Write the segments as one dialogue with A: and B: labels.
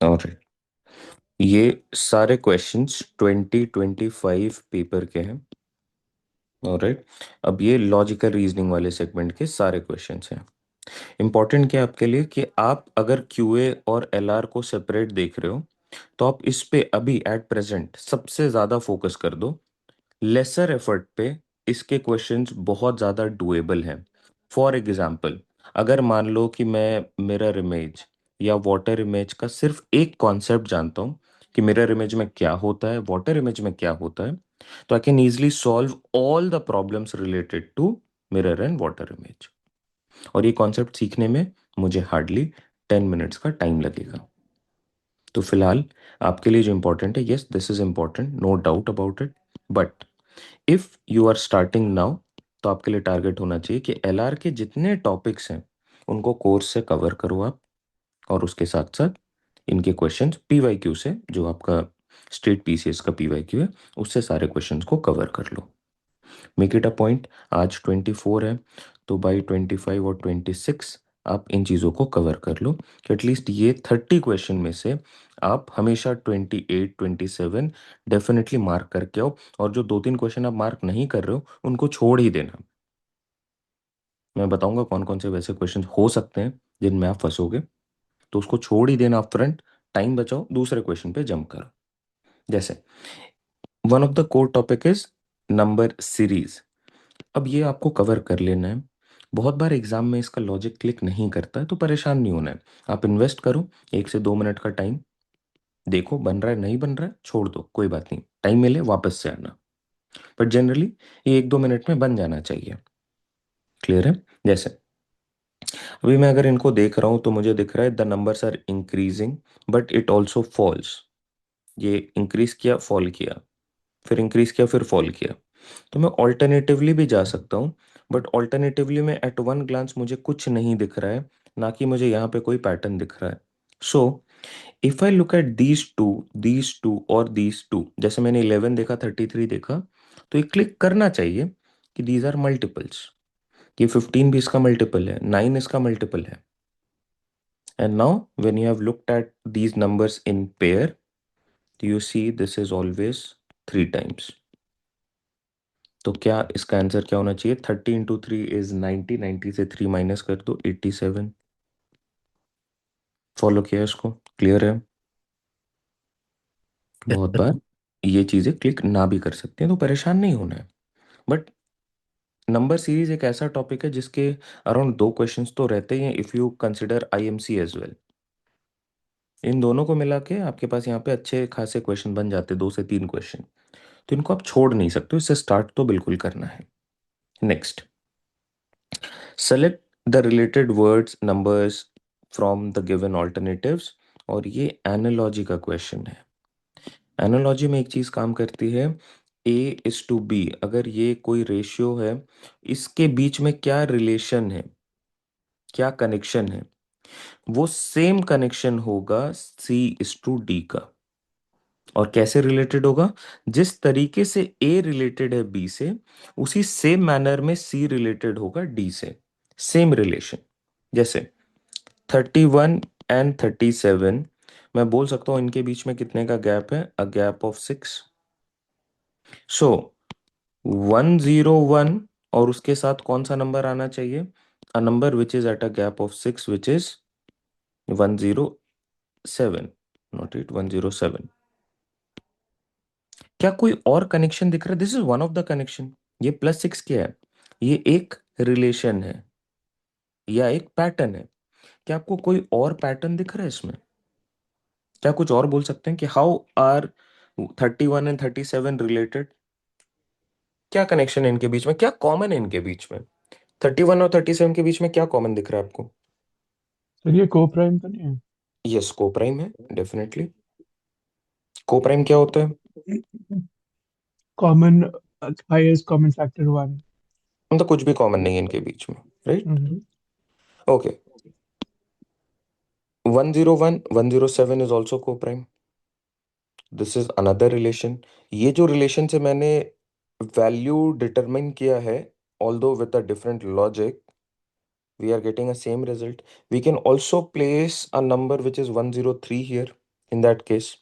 A: और ये सारे क्वेश्चंस 2025 पेपर के हैं। ऑलराइट, अब ये लॉजिकल रीजनिंग वाले सेगमेंट के सारे क्वेश्चंस हैं। इंपॉर्टेंट क्या है आपके लिए कि आप अगर क्यूए और एलआर को सेपरेट देख रहे हो तो आप इस पे अभी एट प्रेजेंट सबसे ज़्यादा फोकस कर दो। लेसर एफर्ट पे इसके क्वेश्चंस बहुत ज़्यादा डुएबल हैं। फॉर एग्जाम्पल, अगर मान लो कि मैं मिरर इमेज या वाटर इमेज का सिर्फ एक कॉन्सेप्ट जानता हूँ कि मिरर इमेज में क्या होता है, वाटर इमेज में क्या होता है, तो I can easily solve all the problems related to mirror and water image. और ये कॉन्सेप्ट सीखने में मुझे हार्डली 10 मिनट्स का टाइम लगेगा। तो फिलहाल आपके लिए जो इंपॉर्टेंट है, yes this is important, no doubt about it, but if you are starting now तो आपके लिए टारगेट होना चाहिए कि एलआर के जितने टॉपिक्स हैं उनको कोर्स से कवर करो आप, और उसके साथ साथ इनके क्वेश्चंस पीवाईक्यू से, जो आपका स्टेट पीसीएस का पीवाईक्यू है, उससे सारे क्वेश्चंस को कवर कर लो। मेक इट अ पॉइंट, आज 24 है तो बाई 25 और 26 आप इन चीज़ों को कवर कर लो कि एटलीस्ट ये 30 क्वेश्चन में से आप हमेशा 28 27 डेफिनेटली मार्क करके आओ। और जो दो तीन क्वेश्चन आप मार्क नहीं कर रहे हो उनको छोड़ ही देना। मैं बताऊंगा कौन कौन से वैसे क्वेश्चन हो सकते हैं जिनमें आप फंसोगे, तो उसको छोड़ ही देना अप फ्रंट। टाइम बचाओ, दूसरे क्वेश्चन पे जंप करो। जैसे one of the core topic is number series. अब ये आपको कवर कर लेना है। बहुत बार एग्जाम में इसका लॉजिक क्लिक नहीं करता है तो परेशान नहीं होना है। आप इन्वेस्ट करो 1 से 2 मिनट का टाइम, देखो बन रहा है नहीं बन रहा है छोड़ दो, कोई बात नहीं, टाइम मिले वापस से आना। बट जनरली ये 1 2 मिनट में बन जाना चाहिए। क्लियर है? जैसे अभी मैं अगर इनको देख रहा हूँ तो मुझे दिख रहा है the numbers are increasing but it also falls. ये इंक्रीज किया, फॉल किया, फिर इंक्रीज किया, फिर फॉल किया। तो मैं ऑल्टरनेटिवली भी जा सकता हूँ, बट ऑल्टरनेटिवली में एट वन ग्लांस मुझे कुछ नहीं दिख रहा है, ना कि मुझे यहाँ पे कोई पैटर्न दिख रहा है। So if I look at these two और दीज टू, जैसे मैंने 11 देखा, 33 देखा, तो ये क्लिक करना चाहिए कि दीज आर मल्टीपल्स। ये 15 भी इसका मल्टीपल है, 9 इसका मल्टीपल है। And now when you have looked at these numbers in pair, you see this is always 3 times. तो क्या इसका आंसर क्या होना चाहिए? 30 × 3 इज 90, 90 से 3 माइनस कर दो 87। फॉलो किया इसको? क्लियर है? बहुत बार ये चीज़ें क्लिक ना भी कर सकते हैं तो परेशान नहीं होना है। बट नंबर सीरीज एक ऐसा टॉपिक है जिसके अराउंड 2 क्वेश्चंस तो रहते ही हैं if you consider IMC as well. इन दोनों को मिला के आपके पास यहाँ पे अच्छे खासे क्वेश्चन बन जाते हैं, 2 से 3 क्वेश्चन। तो इनको आप छोड़ नहीं सकते, इससे स्टार्ट तो बिल्कुल करना है। Next, select the related words numbers from the given alternatives. और ये एनालॉजी का क्वेश्चन है। एनालॉजी में एक चीज काम करती है, A:B, अगर ये कोई रेशियो है, इसके बीच में क्या रिलेशन है, क्या कनेक्शन है, वो सेम कनेक्शन होगा C:D का। और कैसे रिलेटेड होगा? जिस तरीके से A रिलेटेड है B से, उसी सेम मैनर में C रिलेटेड होगा D से। Same relation. जैसे 31 एंड 37, मैं बोल सकता हूं इनके बीच में कितने का गैप है? A gap of 6। सो 101 और उसके साथ कौन सा नंबर आना चाहिए? A number which is at a gap of 6, which is 107, not it 107। क्या कोई और कनेक्शन दिख रहा है? This is one of the connection. ये +6 क्या है? ये एक रिलेशन है या एक पैटर्न है। क्या आपको कोई और पैटर्न दिख रहा है इसमें? क्या कुछ और बोल सकते हैं कि हाउ आर 31 एंड 37 रिलेटेड? क्या कनेक्शन है इनके बीच में, क्या कॉमन है इनके बीच में? 31 और 37 के बीच में क्या कॉमन दिख रहा है आपको?
B: सर ये को प्राइम तो नहीं
A: यस, को प्राइम है डेफिनेटली। को प्राइम क्या होता है?
B: है? Common, highest common factor one.
A: मतलब कुछ भी कॉमन नहीं है इनके बीच में, right?
B: Hmm.
A: Okay, 101 107 is also coprime. This is another relation. ये जो रिलेशन से मैंने वैल्यू डिटरमाइन किया है, although with a different logic, we are getting a same result. We can also place a number which is 103 here. In that case.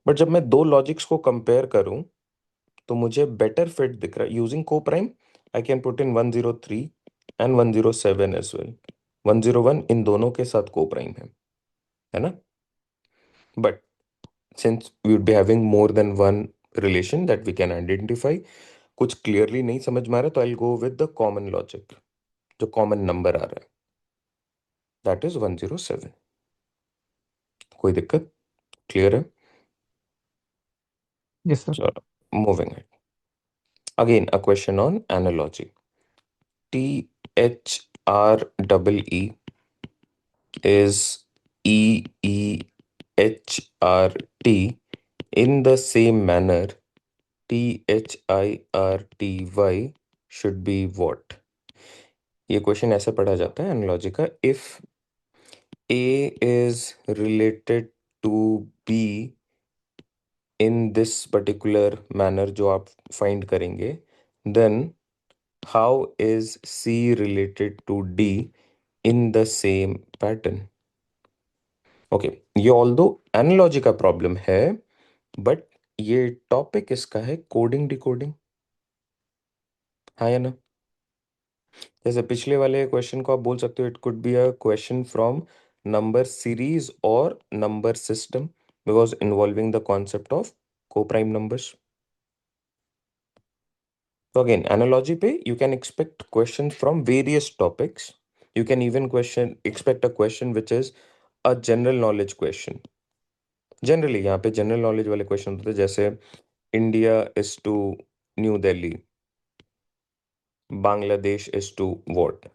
A: But जब मैं दो logics को कंपेयर करूं तो मुझे बेटर फिट दिख रहा है using coprime. I can put in 103 and 107 as well. 101 इन दोनों के साथ को प्राइम है ना। But since we would be having more than one relation that we can identify, कुछ क्लियरली नहीं समझ में आ रहा तो I go with the common logic. जो कॉमन नंबर आ रहा है दैट इज 107। कोई दिक्कत? क्लियर है?
B: Yes sir.
A: चलो, मूविंग है। Again a question on analogy. THREE is EEHRT in the same manner. THIRTY should be what? ये क्वेश्चन ऐसे पढ़ा जाता है एनालॉजी का। If A is related to B in this particular manner जो आप फाइंड करेंगे, then how is C related to D in the same pattern? Okay, ये ऑल्दो एनालॉजी का प्रॉब्लम है, बट ये टॉपिक इसका है कोडिंग डिकोडिंग। हाँ या ना? जैसे पिछले वाले क्वेश्चन को आप बोल सकते हो it could be a question from number series और number system because involving the concept of coprime numbers. तो अगेन एनालॉजी पे you can expect question from various topics. You can even question expect a question which is a general knowledge question. Generally यहाँ पे general knowledge वाले question होते हैं जैसे India is to New Delhi, Bangladesh is to what?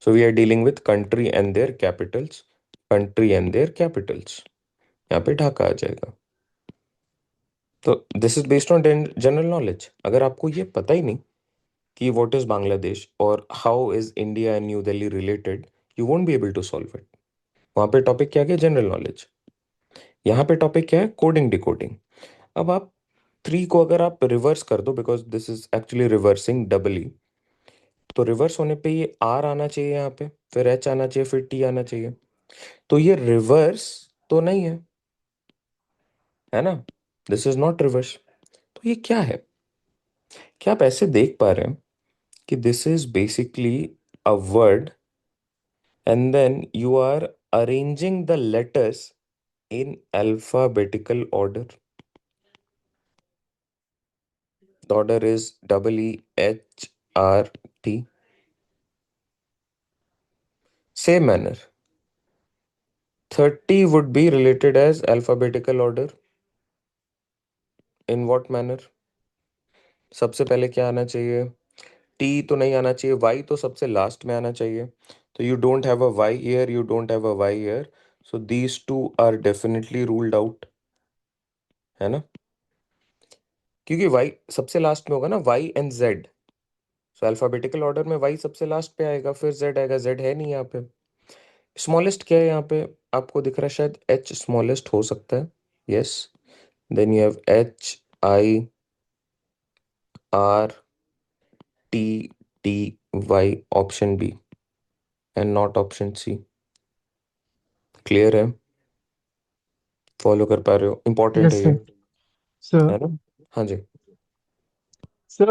A: So we are dealing with country and their capitals. Country and their capitals. यहाँ पे ढाका आ जाएगा। तो this is based on general knowledge. अगर आपको ये पता ही नहीं कि व्हाट इज बांग्लादेश और how is India and New Delhi related, you won't be able to solve it. वहाँ पे टॉपिक क्या है? General knowledge. यहाँ पे टॉपिक क्या है? Coding decoding. अब आप थ्री को अगर आप रिवर्स कर दो, because this is actually reversing doubly, तो रिवर्स होने पे ये आर आना चाहिए यहाँ पे, फिर एच आना चाहिए, फिर टी आना चाहिए। तो ये रिवर्स तो नहीं है ना? This is not reverse. तो ये क्या है? क्या आप ऐसे देख पा रहे हैं कि this is basically a word and then you are arranging the letters in alphabetical order. The order is EEHRT. Same manner, 30 would be related as alphabetical order. In what manner? सबसे पहले क्या आना चाहिए? टी तो नहीं आना चाहिए, Y तो सबसे लास्ट में आना चाहिए। तो you don't have a Y here, you don't have a Y here, so these two are definitely ruled out, है ना? क्योंकि वाई सबसे लास्ट में होगा ना, Y and Z. So alphabetical order में वाई सबसे लास्ट पे आएगा, फिर जेड आएगा। जेड है नहीं यहाँ पे। स्मॉलेस्ट क्या है यहाँ पे? आपको दिख रहा है शायद एच स्मॉलेस्ट हो सकता है। Yes, then you have HI R TTY, option B and not option C. Clear है? फॉलो कर पा रहे हो? इंपॉर्टेंट
B: यस
A: है ये,
B: सर। सर,
A: है ना? हाँ जी।
B: सर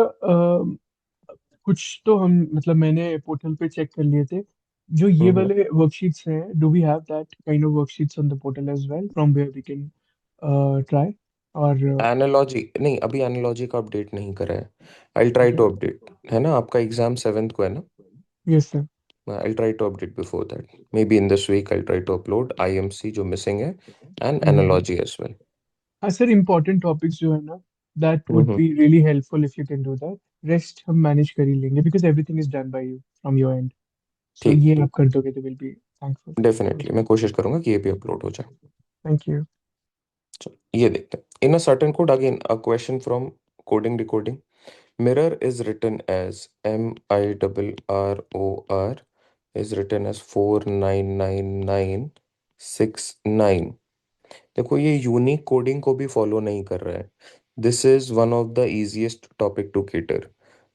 B: कुछ तो हम मतलब मैंने पोर्टल पे चेक कर लिए थे। जो ये
A: हम्म।
B: वाले वर्कशीट्स हैं, do we have that kind of worksheets on the portal as well from where we can try? और
A: एनालॉजी नहीं, अभी एनालॉजी का अपडेट नहीं करा है। I try
B: okay.
A: To update, है ना? आपका एग्जाम 7th को है ना?
B: Yes sir.
A: I try to update before that, may be in this week I try to upload IMC जो मिसिंग है एंड एनालॉजी एज वेल।
B: हाँ सर, इम्पोर्टेंट टॉपिक्स जो है ना, that would
A: hmm.
B: Be really helpful if you can do that. Rest हम manage कर ही लेंगे because everything is done by you from your end. So
A: ठीक,
B: ये आप कर दोगे तो विल बी थैंकफुल।
A: डेफिनेटली मैं कोशिश करूंगा कि ये भी अपलोड हो जाए।
B: Thank you.
A: चलो ये देखते हैं। In a certain code, again a question from coding decoding. Mirror is written as MIRROR is written as 499969। देखो ये यूनिक कोडिंग को भी फॉलो नहीं कर रहा है। This is one of the easiest topic to cater.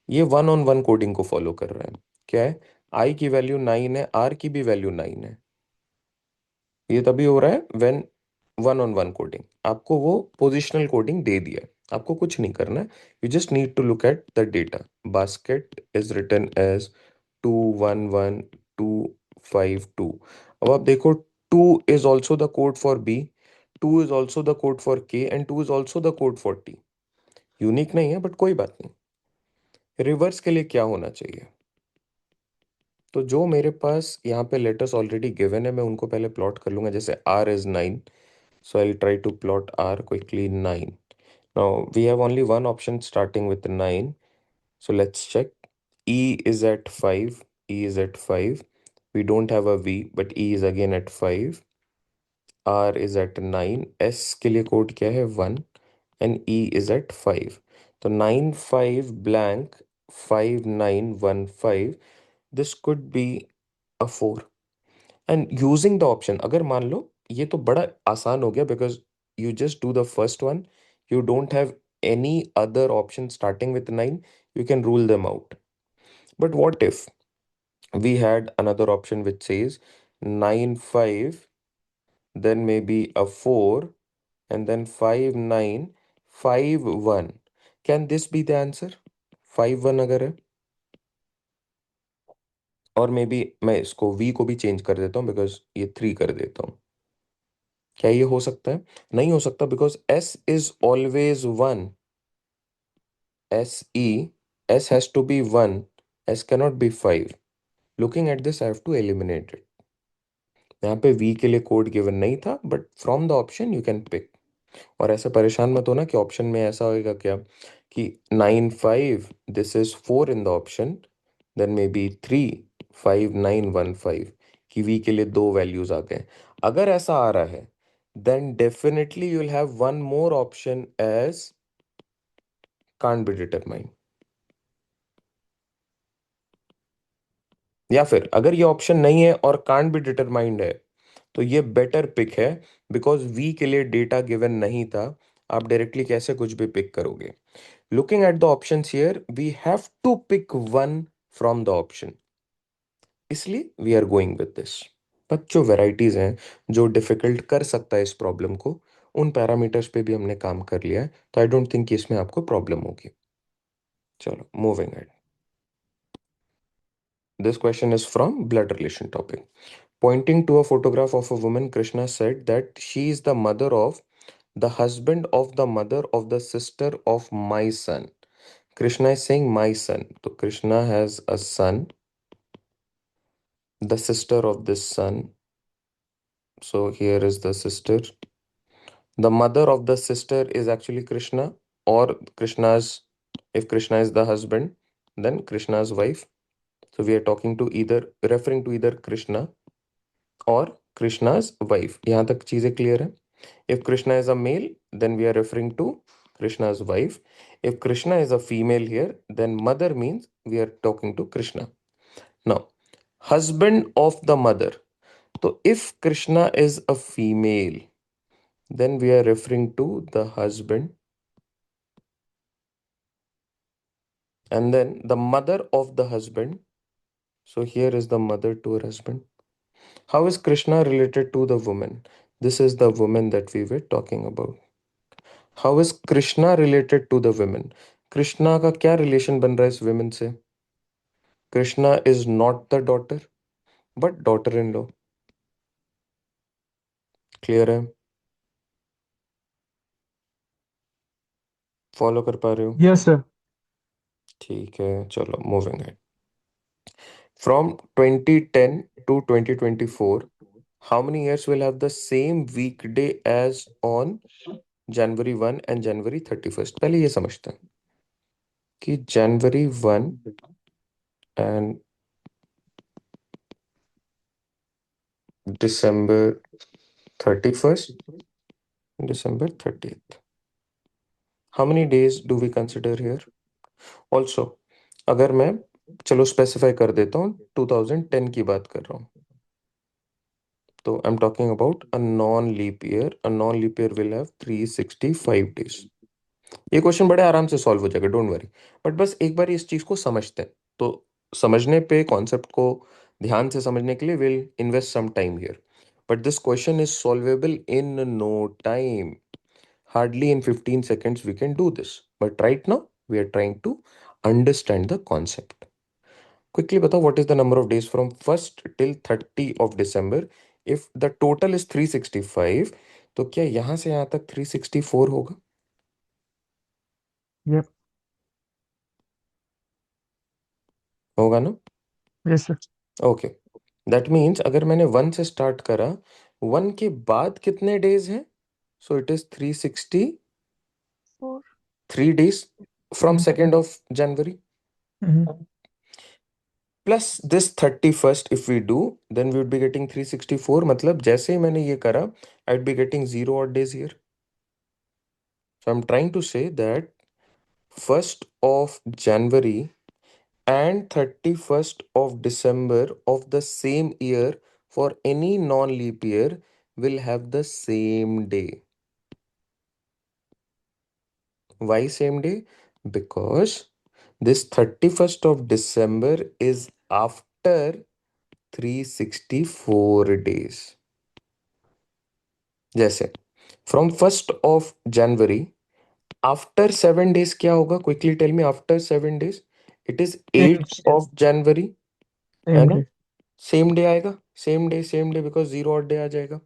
A: ये वन ऑन वन कोडिंग को फॉलो कर रहा है। क्या है? आई की वैल्यू 9 है, आर की भी वैल्यू 9 है। ये तभी हो रहा है when one on one coding, आपको वो पोजिशनल कोडिंग दे दिया है, आपको कुछ नहीं करना है। You just need to look at the data. Basket is written as 211 252। अब आप देखो, 2 is also the code for B, 2 is also the code for K, and 2 is also the code for T. Unique नहीं है but कोई बात नहीं। Reverse के लिए क्या होना चाहिए? तो जो मेरे पास यहाँ पे लेटर्स ऑलरेडी गिवन है, मैं उनको पहले प्लॉट कर लूंगा। जैसे r is 9, so I'll try to plot r quickly 9. Now we have only one option starting with 9, so let's check. E is at 5, E is at 5. We don't have a V, but E is again at 5. R is at 9. S के लिए code क्या है? 1. And E is at 5. तो 9 5 blank 5 9 1 5. This could be a 4. And using the option, अगर मान लो, ये तो बड़ा आसान हो गया because you just do the first one, you don't have any other option starting with 9, you can rule them out. But what if we had another option which says 9 5, then maybe a 4, and then 5 9 5 1? Can this be the answer? 5 1 अगर है, और may be मैं इसको v को भी change कर देता हूँ बिकॉज ये 3 कर देता हूँ। क्या ये हो सकता है? नहीं हो सकता, because s is always 1। s has to be 1, s cannot be 5. Looking at this I have to eliminate it. यहाँ पे v के लिए कोड गिवन नहीं था, but from the option you can pick. और ऐसे परेशान मत होना कि ऑप्शन में ऐसा होएगा क्या कि 9 5, this is 4 in the option, then may B 3 5 9 1 5, कि v के लिए दो वैल्यूज आ गए। अगर ऐसा आ रहा है, then definitely you'll have one more option as can't be determined. या फिर अगर ये ऑप्शन नहीं है और can't be determined है, तो ये बेटर पिक है, बिकॉज v के लिए डेटा गिवन नहीं था। आप डायरेक्टली कैसे कुछ भी पिक करोगे? Looking at the options here, we have to pick one from the option, इसलिए we are going with this. But जो वेराइटीज हैं, जो डिफिकल्ट कर सकता है इस प्रॉब्लम को, उन पैरामीटर्स पे भी हमने काम कर लिया है, तो आई डोंट थिंक कि इसमें आपको प्रॉब्लम होगी। चलो moving at. This question is from blood relation topic. Pointing to a photograph of a woman, Krishna said that she is the mother of the husband of the mother of the sister of my son. Krishna is saying my son. So Krishna has a son, the sister of this son. So here is the sister. The mother of the sister is actually Krishna, or Krishna's, if Krishna is the husband, then Krishna's wife. So we are talking to either, referring to either Krishna or Krishna's wife. यहाँ तक चीजें clear है? If Krishna is a male, then we are referring to Krishna's wife. If Krishna is a female here, then mother means we are talking to Krishna. Now, husband of the mother. So if Krishna is a female, then we are referring to the husband, and then the mother of the husband. So here is the mother to her husband. How is Krishna related to the woman? This is the woman that we were talking about. How is Krishna related to the women? Krishna का क्या relation बन रहा है इस women से? Krishna is not the daughter, but daughter-in-law. Clear है? Follow कर पा रहे हो?
B: Yes sir.
A: ठीक है, चलो मूविंग है। From 2010 to 2024, how many years will have the same weekday as on January 1 and January 31st? पहले ये समझते हैं कि January 1 and December 31st, December 30th. How many days do we consider here? Also, अगर मैं, चलो specify कर देता हूँ, 2010 की बात कर रहा हूँ, तो I am talking about a non leap year. A non leap year will have 365 days. ये क्वेश्चन बड़े आराम से सॉल्व हो जाएगा, डोंट वरी। बट बस एक बार इस चीज को समझते हैं, तो समझने पे, कॉन्सेप्ट को ध्यान से समझने के लिए will invest some time here. but this question is solvable in no time. Hardly in 15 seconds we can do this. But right now, we are trying to understand the concept. Quickly बताओ, what is the number of days from 1st till 30 of December? If the total is 365, तो क्या यहाँ से यहाँ तक 364 होगा?
B: Yep.
A: होगा ना?
B: Yes, sir.
A: Okay, that means अगर मैंने 1 से स्टार्ट करा, 1 के बाद कितने डेज हैं? So it is 363
B: Four.
A: Days from
B: Mm-hmm.
A: 2nd of January.
B: Mm-hmm.
A: Plus this 31st if we do, then we would be getting 364. मतलब जैसे ही मैंने ये करा, I would be getting 0 odd days here. So I'm trying to say that 1st of January and 31st of December of the same year for any non-leap year will have the same day. Why same day? Because this 31st of December is after 364 days. जैसे फ्रॉम 1st of January after 7 days क्या होगा? Quickly tell me, after 7 days it is
B: Same.
A: 8th of January, है
B: Same
A: ना?
B: day.
A: Same day आएगा, same day because 0 odd day आ जाएगा.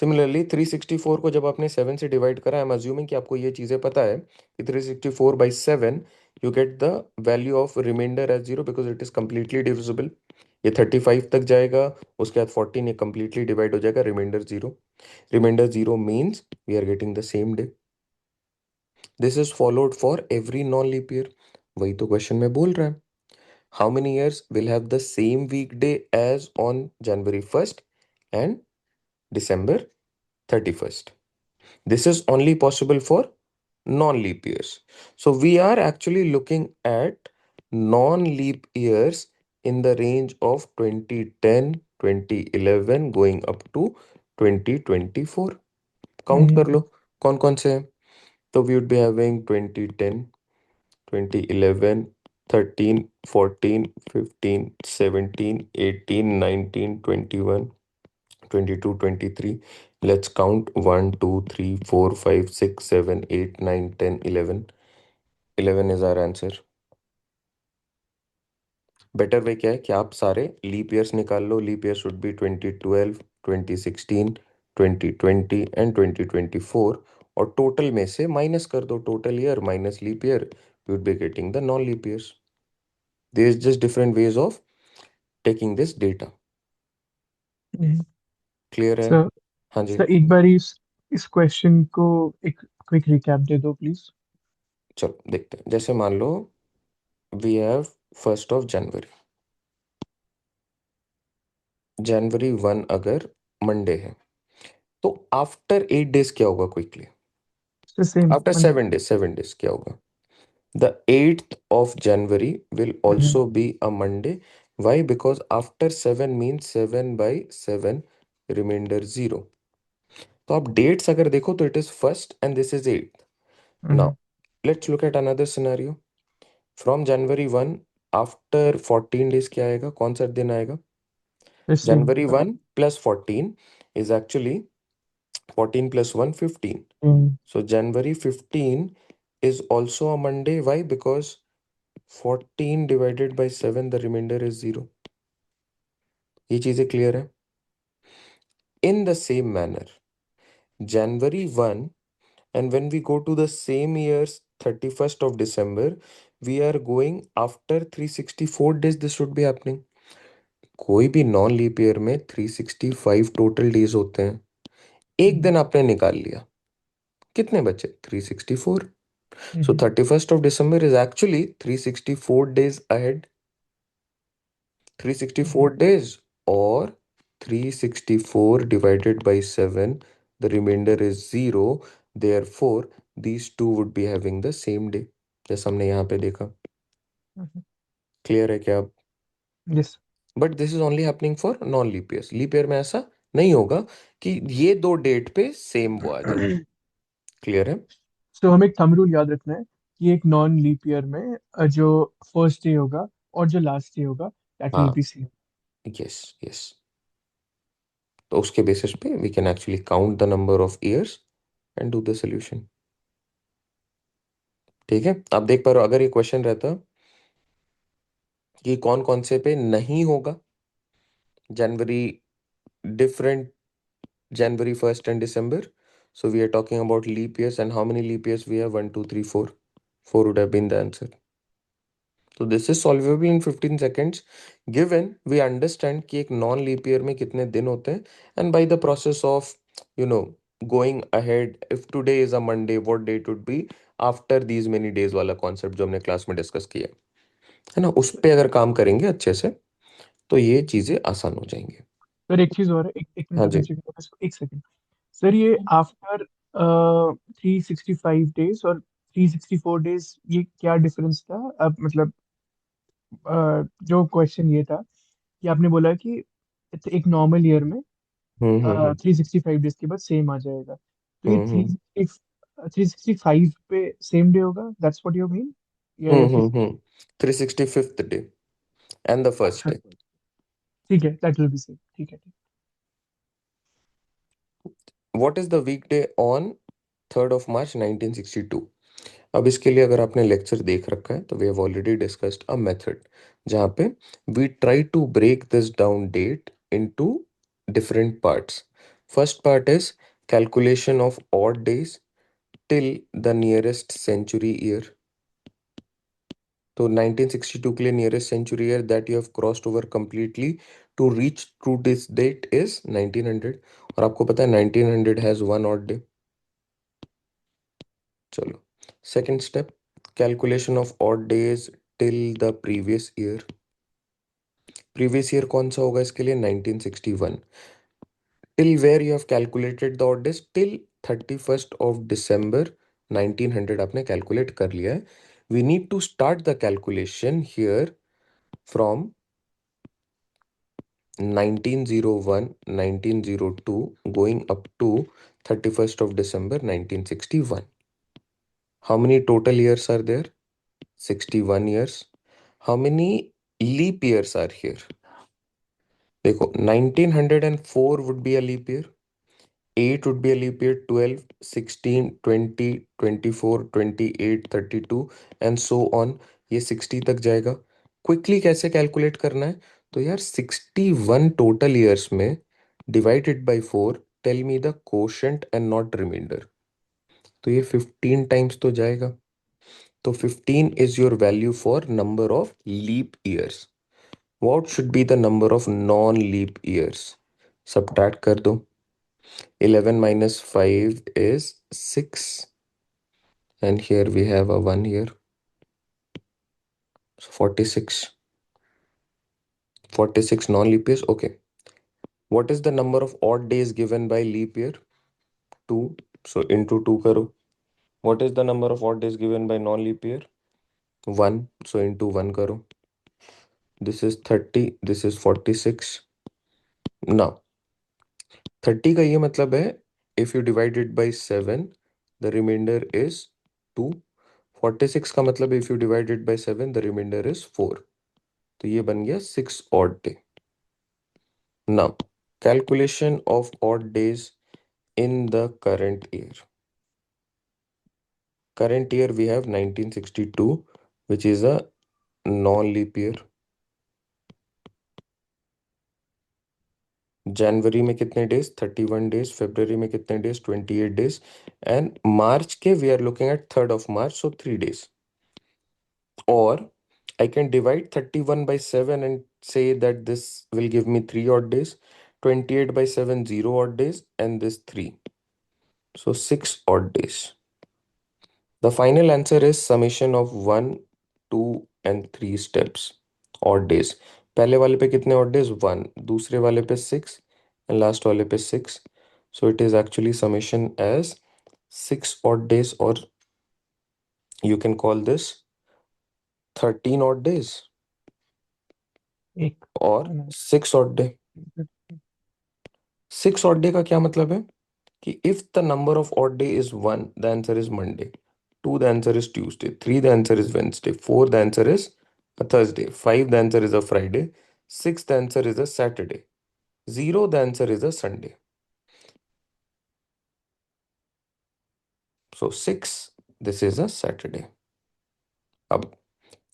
A: Similarly 364 को जब आपने 7 से डिवाइड करा, आई एम अज्यूमिंग कि आपको ये चीज़ें पता है कि 364/7 you get the value of remainder as 0 because it is completely divisible. ये 35 तक जाएगा, उसके बाद 14 ये कंप्लीटली डिवाइड हो जाएगा, remainder 0. Remainder 0 means we are getting the same day. This is followed for every non leap year. वही तो क्वेश्चन में बोल रहा है. How many years will have the same week day as on January 1st and December 31st? This is only possible for non-leap years. So we are actually looking at non-leap years in the range of 2010, 2011 going up to 2024. Count
B: Mm-hmm.
A: कर लो कौन कौन से हैं. तो we would be having 2010, 2011, 13, 14, 15, 17, 18, 19, 21, 22, 23. Let's count 1, 2, 3, 4, 5, 6, 7, 8, 9, 10, 11. 11 is our answer. Better way क्या है कि आप सारे लीप ईयर्स निकाल लो. Leap year should be 2012, 2016, 2020 and 2024, और टोटल में से माइनस कर दो total year minus leap year. You would be getting the non leap years. There is just different ways of taking this data.
B: Mm-hmm.
A: Clear है?
B: Sir,
A: हाँ जी.
B: Sir एक बार इस क्वेश्चन को एक क्विक रिकैप दे दो प्लीज.
A: चलो देखते हैं. जैसे मान लो we have 1st of January. January 1 अगर मंडे है, तो आफ्टर 8 डेज क्या होगा? Quickly,
B: sir same
A: after
B: Monday.
A: 7 days, 7 days क्या होगा? The 8th of January will also be a Monday. Why? Because after 7 means 7 by 7, remainder 0. तो आप dates अगर देखो तो it is 1st and this is 8th. Now, let's look at another scenario. From January 1, after 14 days क्या आएगा? कौन सा दिन आएगा?
B: Sir same.
A: January 1 plus 14 is actually 14 plus 1, 15. So January 15 is also a Monday. Why? Because 14 divided by 7, the remainder is 0. ये चीजें clear है? In the same manner, January 1, and when we go to the same year's 31st of December, we are going after 364 days. This should be happening. कोई भी non leap year में 365 total days होते हैं. एक दिन आपने निकाल लिया, कितने बचे? 364. So 31st of December is actually 364 days ahead. 364 days, or 364 divided by 7, the remainder is 0. Therefore, these two would be having the same day. जैसा हमने यहाँ पे देखा. क्लियर है क्या?
B: Yes.
A: But this is only happening for non leap years. Leap year में ऐसा नहीं होगा कि ये दो डेट पे सेम वो आ जाए. क्लियर है?
B: सो हमें एक थंब रूल याद रखना है कि एक नॉन लीप ईयर में जो फर्स्ट डे होगा और जो लास्ट डे होगा दैट विल
A: हाँ.
B: Be same.
A: Yes, yes. तो उसके बेसिस पे we can actually count the number of years and do the solution. ठीक है, आप देख पा रहे हो, अगर ये क्वेश्चन रहता कि कौन कौन से पे नहीं होगा, जनवरी different, January 1st and December. So we are talking about leap years, and how many leap years we have? One, 2, 3, 4. 4 would have been the answer. So this is solvable in 15 seconds given we understand कि एक non leap year में कितने दिन होते हैं, and by the process of you know going ahead, if today is a Monday, what date would be after these many days वाला concept जो हमने क्लास में डिस्कस किया है ना, उस पे अगर काम करेंगे अच्छे से तो ये चीजें आसान हो जाएंगी।
B: सर एक चीज और है, एक एक
A: हाँ
B: मिनट
A: जी।
B: रुकिए बस एक सेकंड। सर ये आफ्टर 365 डेज और 364 डेज, ये क्या डिफरेंस था? अब मतलब जो क्वेश्चन ये था कि आपने बोला कि एक नॉर्मल ईयर में
A: हम्म।
B: 365 डेज के बाद सेम आ जाएगा, तो ये थ्री
A: हम्म।
B: 365 पे सेम डे होगा, दैट्स व्हाट यू मीन? या किस?
A: 365th day and the first
B: अच्छा,
A: डे।
B: ठीक है, दैट विल बी सेम, ठीक है, ठीक।
A: What is the weekday on 3rd of March 1962? अब इसके लिए अगर आपने लेक्चर देख रखा है तो we have already discussed a method जहाँ पे we try to break this down date into different parts. First part is calculation of odd days till the nearest century year. तो 1962 के लिए nearest century year that you have crossed over completely to reach to this date is 1900। और आपको पता है 1900 has one odd day. चलो, second step, calculation of odd days till the previous year. Previous year कौन सा होगा इसके लिए? 1961। Till where you have calculated the odd days till 31st of December 1900 आपने कैलकुलेट कर लिया है। We need to start the calculation here from 1901 1902 going up to 31st of December 1961. How many total years are there? 61 years. How many leap years are here? देखो, 1904 would be a leap year, 8 would be a leap year, 12, 16, 20, 24, 28, 32 and so on। ये 60 तक जाएगा। Quickly कैसे calculate करना है? तो यार 61 total years में divided by 4, tell me the quotient and not reminder. तो ये 15 टाइम्स तो जाएगा। तो 15 is your value for number of leap years. What should be the number of non-leap years? Subtract कर दो। 11 minus 5 is 6 and here we have a 1 year. So 46. 46 non-leap years. Okay. What is the number of odd days given by leap year? 2. So into 2 करो। What is the number of odd days given by non-leap year? 1. So into 1 करो। This is 30. This is 46. Now 30 का ये मतलब है if you divide it by 7 the reminder is 2। 46 का मतलब if you divide it by 7 the reminder is 4। तो ये बन गया 6 odd day. Now calculation of odd days in the current year. Current year we have 1962 which is a non-leap year। जनवरी में कितने days? 31 days. February में कितने डेज? 28 डेज। एंड मार्च के we are looking at 3rd of March, सो 3 days। Or I can divide 31 by 7 and say that this will give me 3 odd days. 28 by 7, 0 odd days, and this 3. So 6 odd days. The final answer is summation of 1, 2 and 3 steps. Odd days. पहले वाले पे कितने odd days? 1. दूसरे वाले पे 6 and last वाले पे 6. So it is actually summation as 6 odd days, or you can call this 13 odd days
B: एक
A: or 6 odd day। 6 odd day का क्या मतलब है कि if the number of odd day is 1 the answer is Monday, 2 the answer is Tuesday, 3 the answer is Wednesday, 4 the answer is a Thursday, 5 the answer is a Friday, 6 the answer is a Saturday। 0, the answer is a Sunday. So 6, this is a Saturday. अब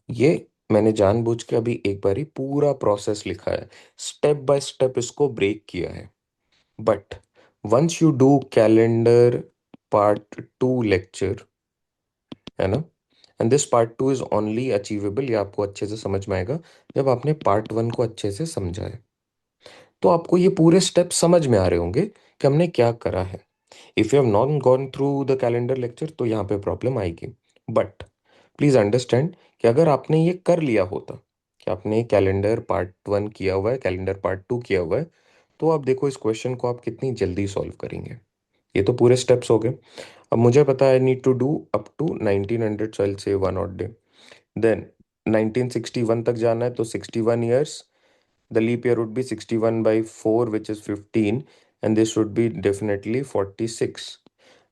A: ये मैंने जानबूझ के अभी एक बारी पूरा process लिखा है, स्टेप बाय स्टेप इसको ब्रेक किया है। But once you do calendar part 2 lecture, है ना, and this part 2 is only achievable, ये आपको अच्छे से समझ में आएगा जब आपने पार्ट 1 को अच्छे से समझा है। तो आपको ये पूरे स्टेप समझ में आ रहे होंगे कि हमने क्या करा है। If you have not gone through the calendar lecture तो यहाँ पे प्रॉब्लम आएगी। बट प्लीज अंडरस्टैंड कि अगर आपने ये कर लिया होता, कि आपने कैलेंडर पार्ट 1 किया हुआ है, कैलेंडर पार्ट 2 किया हुआ है, तो आप देखो इस क्वेश्चन को आप कितनी जल्दी सॉल्व करेंगे। ये तो पूरे स्टेप्स हो गए। अब मुझे पता है, I need to do up to 1900, so I say 1 odd day। Then 1961 तक जाना है, तो 61 years, the leap year would be 61 by 4, which is 15, and this would be definitely 46।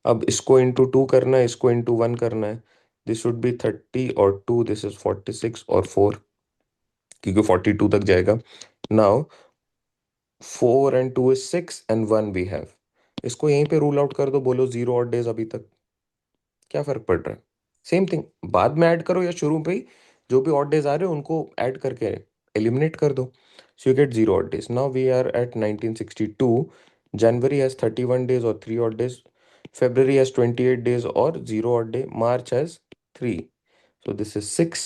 A: अब इसको इंटू 2 करना है, इसको इंटू 1 करना है, दिस वुड बी 30 और 2, दिस इज 46 और 4, क्योंकि 42 तक जाएगा। Now 4 and 2 is 6 and 1 we have। इसको यहीं पे रूल आउट कर दो, बोलो 0 odd days अभी तक। क्या फर्क पड़ रहा है? सेम थिंग, बाद में ऐड करो या शुरू पे ही जो भी ऑड डेज आ रहे हो उनको ऐड करके एलिमिनेट कर दो। So you get 0 odd days। Now we are at 1962। जनवरी हैज 31 days और 3 odd days। February has 28 days और 0 odd day। March has 3। So this is 6।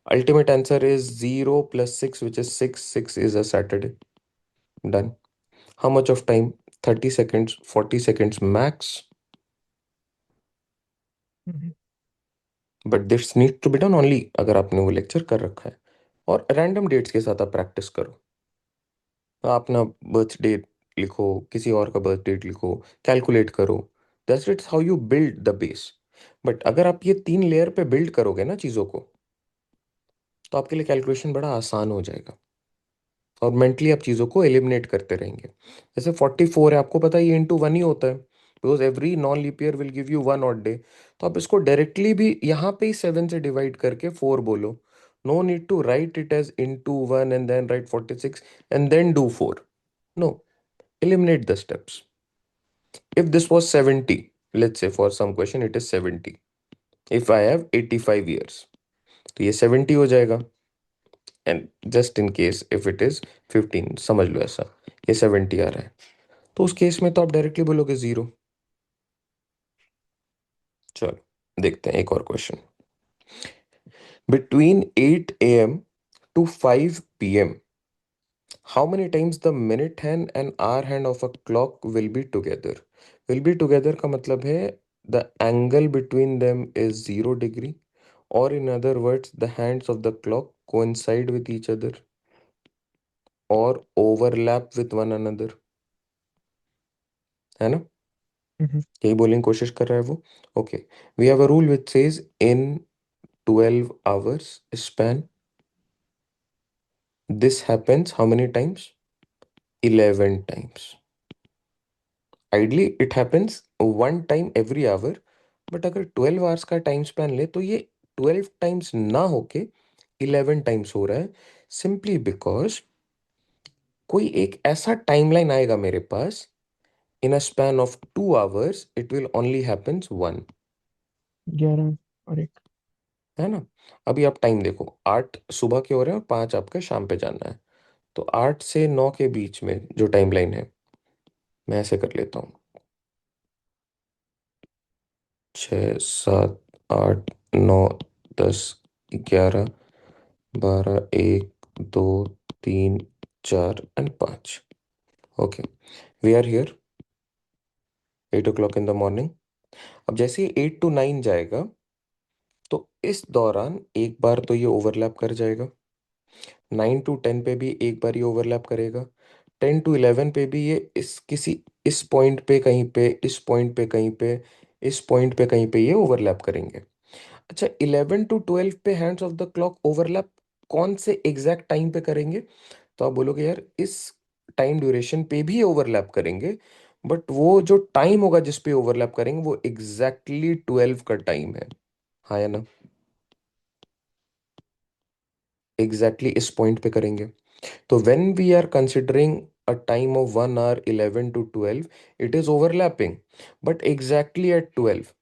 A: Ultimate answer is 0 plus 6, which is 6। 6 is a Saturday। Done। How much of time? 30 seconds, 40 seconds max।
B: Hmm.
A: But this need to be done only अगर आपने वो lecture कर रखा है। और random dates के साथ आप प्रैक्टिस करो। आप अपना बर्थडे लिखो, किसी और का बर्थ डेट लिखो, कैलकुलेट करो। That's it's how you build the base. But अगर आप ये 3 लेयर पे बिल्ड करोगे ना चीज़ों को, तो आपके लिए कैलकुलेशन बड़ा आसान हो जाएगा और मेंटली आप चीज़ों को एलिमिनेट करते रहेंगे। जैसे 44 है, आपको पता है ये इंटू 1 ही होता है, because every non leap year will give you 1 odd day। तो आप इसको डायरेक्टली भी यहाँ पे ही 7 से डिवाइड करके 4 बोलो। No need to write it as into 1 and then write 46 and then do 4। No, eliminate the steps। if this was 70, let's say for some question it is 70, if I have 85 years तो ये 70 हो जाएगा। And just in case if it is 15, समझ लो ऐसा ये 70 आ रहा है, तो उस केस में तो आप डायरेक्टली बोलोगे 0। चलो देखते हैं एक और question. Between 8 a.m. to 5 p.m. how many times the minute hand and hour hand of a clock will be together? Will be together का मतलब है the angle between them is 0 degree, or in other words the hands of the clock coincide with each other or overlap with one another। है ना?
B: हम्म।
A: यही बोलने की कोशिश कर रहा है वो। Okay, we have a rule which says in 12 hours span this happens how many times? 11 times। Ideally it happens 1 time every hour, but अगर 12 hours का टाइम स्पैन ले तो ये 12 times ना होके 11 times हो रहा है, सिंपली बिकॉज कोई एक ऐसा टाइमलाइन आएगा मेरे पास, in a span of 2 hours it will only happens 1।
B: 11 और 1।
A: है ना? अभी आप टाइम देखो, 8 सुबह के हो रहे हैं और 5 आपका शाम पे जाना है, तो 8 से 9 के बीच में जो टाइमलाइन है, मैं ऐसे कर लेता हूँ, 6 7 8 9 10 11 12 1 2 3 4 and 5। Okay, we are here 8 o'clock in the morning. अब जैसे ही 8 to 9 जाएगा, तो इस दौरान एक बार तो ये ओवरलैप कर जाएगा, 9 to 10 पे भी एक बार ये ओवरलैप करेगा, 10 to 11 पे भी ये इस पॉइंट पे कहीं पे, इस पॉइंट पे कहीं पे, इस पॉइंट पे कहीं पे ये ओवरलैप करेंगे। अच्छा, 11 to 12 पे hands of the clock overlap कौन से एग्जैक्ट टाइम पे करेंगे? तो आप बोलोगे यार इस टाइम ड्यूरेशन पे भी ओवरलैप करेंगे, बट वो जो टाइम होगा जिस पे ओवरलैप करेंगे वो एग्जैक्टली 12 का टाइम है। हाँ या ना? एग्जैक्टली इस पॉइंट पे करेंगे। तो when we are considering a time of 1 hour 11 to 12, it is overlapping, but exactly at 12.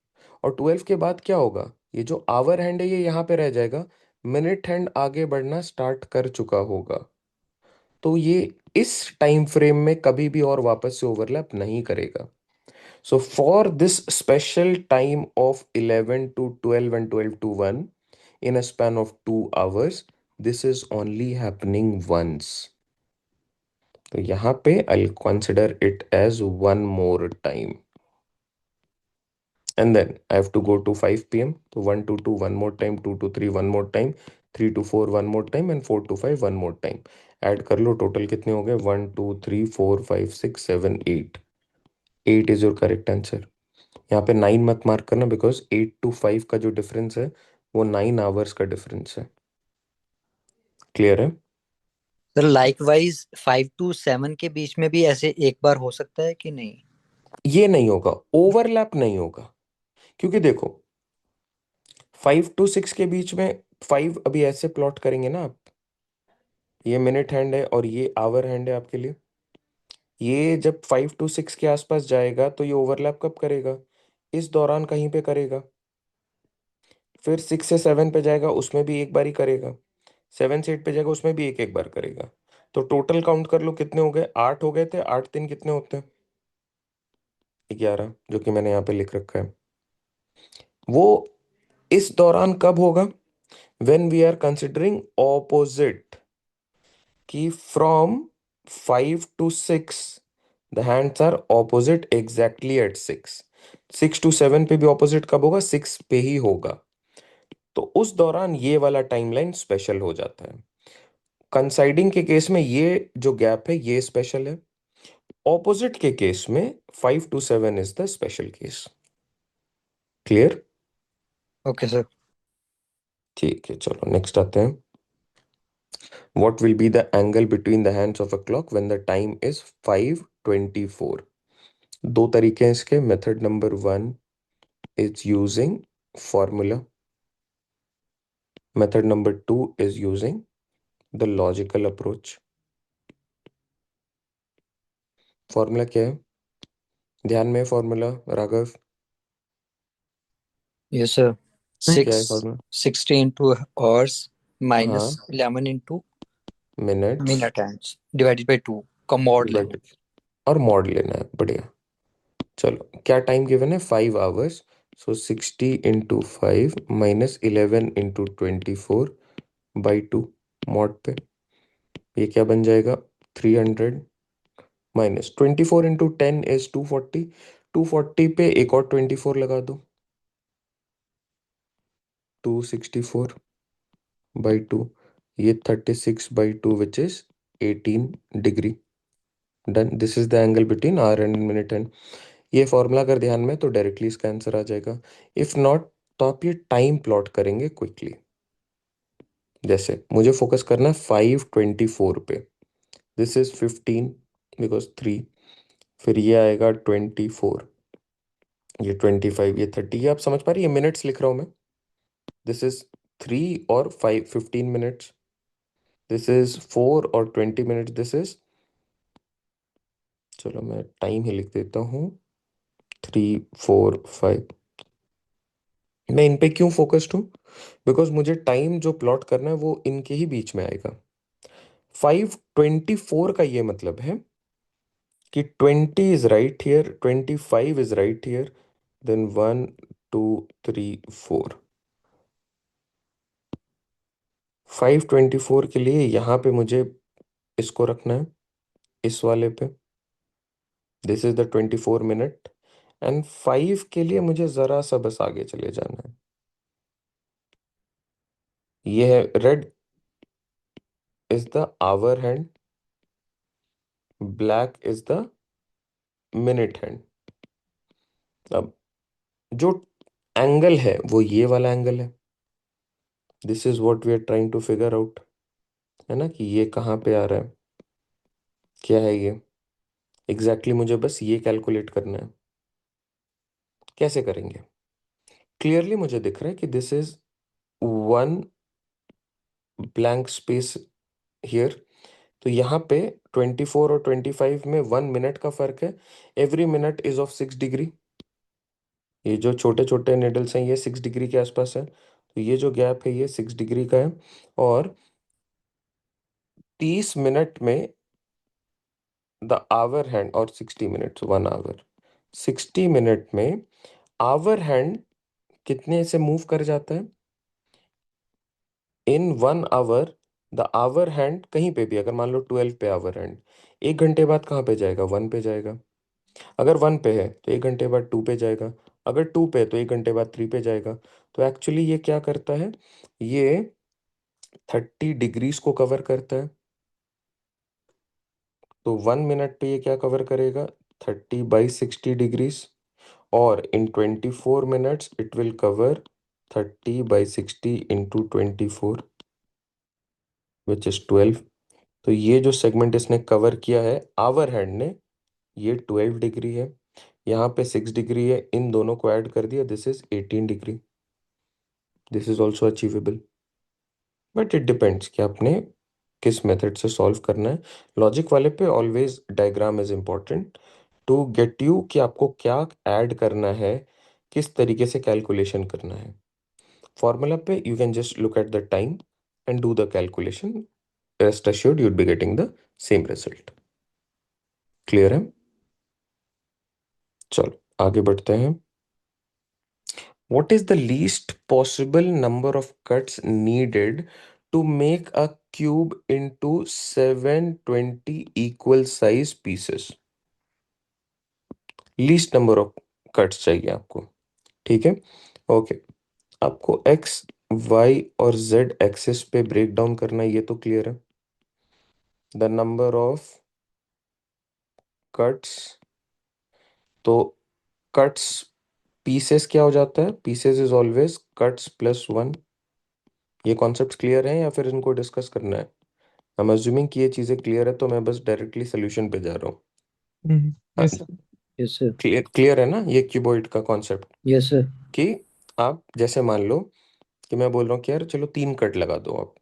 A: और 12 के बाद क्या होगा, ये जो आवर हैंड है ये यहाँ पे रह जाएगा, मिनट हैंड आगे बढ़ना स्टार्ट कर चुका होगा। तो ये इस टाइम फ्रेम में कभी भी और वापस से ओवरलैप नहीं करेगा। So for this special time of 11 to 12 and 12 to 1 in a span of 2 hours, this is only happening once. तो यहाँ पे I'll consider it as one more time. And then I have to go to 5 p.m. So 1 to 2 one more time, 2 to 3 one more time, 3 to 4 one more time, and 4 to 5 one more time. Add कर लो, total कितने हो गए, 1 2 3 4 5 6 7 8। 8 is your correct answer. यहाँ पे 9 मत mark करना, because 8 to 5 का जो डिफरेंस है वो 9 आवर्स का डिफरेंस है। क्लियर है?
C: सर लाइक वाइज 5 to 7 के बीच में भी ऐसे एक बार हो सकता है कि नहीं?
A: ये नहीं होगा, ओवरलैप नहीं होगा, क्योंकि देखो 5 to 6 के बीच में, 5 अभी ऐसे प्लॉट करेंगे ना आप, ये मिनट हैंड है और ये आवर हैंड है आपके लिए। ये जब 5 to 6 के आसपास जाएगा तो ये ओवरलैप कब करेगा, इस दौरान कहीं पे करेगा। फिर 6 से 7 पे जाएगा, उसमें भी एक बार ही करेगा। 7 से 8 पे जाएगा, उसमें भी एक एक बार करेगा। तो टोटल काउंट कर लो, कितने हो गए, 8 हो गए थे, 8 3 कितने होते हैं, 11, जो कि मैंने यहाँ पे लिख रखा है। वो इस दौरान कब होगा, when we are considering opposite, कि from 5 to 6 the hands are opposite exactly at 6। 6 to 7 पे भी ऑपोजिट कब होगा, 6 पे ही होगा। तो उस दौरान ये वाला टाइमलाइन स्पेशल हो जाता है। कंसाइडिंग के केस में ये जो गैप है ये स्पेशल है, ऑपोजिट के केस में 5 to 7 is the special case. Clear?
C: Okay sir.
A: ठीक है, चलो नेक्स्ट आते हैं। What will be the angle between the hands of a clock when the time is 5:24? दो तरीके हैं इसके। Method number 1 is using formula. Method number 2 is using the logical approach. Formula क्या है, ध्यान में फॉर्मूला राघव?
C: Yes sir.
A: क्या
C: six
A: है फॉर्मूला?
C: 60 into hours
A: हाँ,
C: minus 11 into
A: minutes
C: minute hands divided by 2 का मॉड लेना।
A: डिवाइडेड, और मॉड लेना है, बढ़िया। चलो, क्या टाइम गिवन है, 5 hours. So 60 into 5 minus 11 into 24 by 2, mod पे ये क्या बन जाएगा, 300, माइनस 24 into 10 इज 240। 240 पे एक और 24 लगा दो, 264/2, ये 36/2 which is 18 degree. Done, this is the angle between our and minute hand. ये फॉर्मूला अगर ध्यान में तो डायरेक्टली इसका आंसर आ जाएगा। इफ नॉट तो आप ये टाइम प्लॉट करेंगे क्विकली। जैसे मुझे फोकस करना है 5:24 पे, दिस इज 15 बिकॉज 3, फिर ये आएगा 24, ये 25, ये 30, ये आप समझ पा रही है, मिनट्स लिख रहा हूं मैं। दिस इज 3 और 15 मिनट्स, दिस इज 4 और 20 मिनट्स, दिस इज, चलो मैं टाइम ही लिख देता हूँ, 3 4 5। मैं इन पे क्यों फोकस्ड हूँ, बिकॉज मुझे टाइम जो प्लॉट करना है वो इनके ही बीच में आएगा। 5:24 का ये मतलब है कि 20 is right here, 25 is right here, then 1 2 3 4। 5:24 के लिए यहाँ पे मुझे इसको रखना है, इस वाले पे, this is the 24 minute. And 5 के लिए मुझे जरा सा बस आगे चले जाना है, ये है red is the hour hand, black is the minute hand. अब जो एंगल है वो ये वाला एंगल है, this is what we are trying to figure out, है ना, कि ये कहाँ पे आ रहा है, क्या है ये एग्जैक्टली मुझे बस ये कैलकुलेट करना है। कैसे करेंगे, क्लियरली मुझे दिख रहा है कि this is one blank space here, तो यहाँ पे 24 और 25 में 1 मिनट का फर्क है। Every minute is of 6 degree. ये जो छोटे छोटे निडल्स हैं ये 6 डिग्री के आसपास है, तो ये जो गैप है ये 6 डिग्री का है। और 30 मिनट में द आवर हैंड, और 60 मिनट्स 1 आवर, 60 मिनट में आवर हैंड कितने से मूव कर जाता है? इन 1 आवर द आवर हैंड कहीं पे भी, अगर मान लो 12 पे आवर हैंड, 1 घंटे बाद कहाँ पे जाएगा? 1 पे जाएगा। अगर 1 पे है तो 1 घंटे बाद 2 पे जाएगा। अगर 2 पे है तो 1 घंटे बाद 3 पे जाएगा। तो एक्चुअली ये क्या करता है? ये 30 डिग्रीज को कवर करता है। तो 1 मिनट पे ये क्या कवर करेगा? 30/60 डिग्रीज। और इन 24 minutes it will cover 30/60 into 24, which is 12। तो ये जो सेगमेंट इसने कवर किया है आवर हैंड ने, ये 12 डिग्री है। यहाँ पे 6 डिग्री है, इन दोनों को ऐड कर दिया, this is 18 degree. This is also achievable, but it depends कि आपने किस मेथड से सॉल्व करना है। लॉजिक वाले पे always diagram is important to get you कि आपको क्या ऐड करना है, किस तरीके से कैलकुलेशन करना है। फॉर्मूला पे you can just look at the time and do the calculation. Rest assured you'd be getting the same result. Clear है? चलो आगे बढ़ते हैं। What is the least possible number of cuts needed to make a cube into 720 equal size pieces? Least number of cuts चाहिए आपको, ठीक है? Okay, आपको एक्स वाई और जेड एक्सिस पे ब्रेक डाउन करना है, ये तो क्लियर है। द नंबर ऑफ कट्स, तो कट्स पीसेस क्या हो जाता है? Pieces is always cuts plus 1। ये कॉन्सेप्ट क्लियर है या फिर इनको डिस्कस करना है? आई एम अज्यूमिंग कि ये चीजें क्लियर है, तो मैं बस डायरेक्टली सोल्यूशन पे जा रहा हूँ।
B: Yes sir.
C: Yes sir.
A: Clear clear है ना ये क्यूबॉइड का कॉन्सेप्ट?
C: Yes sir.
A: कि आप जैसे मान लो कि मैं बोल रहा हूँ कि यार चलो 3 कट लगा दो आप।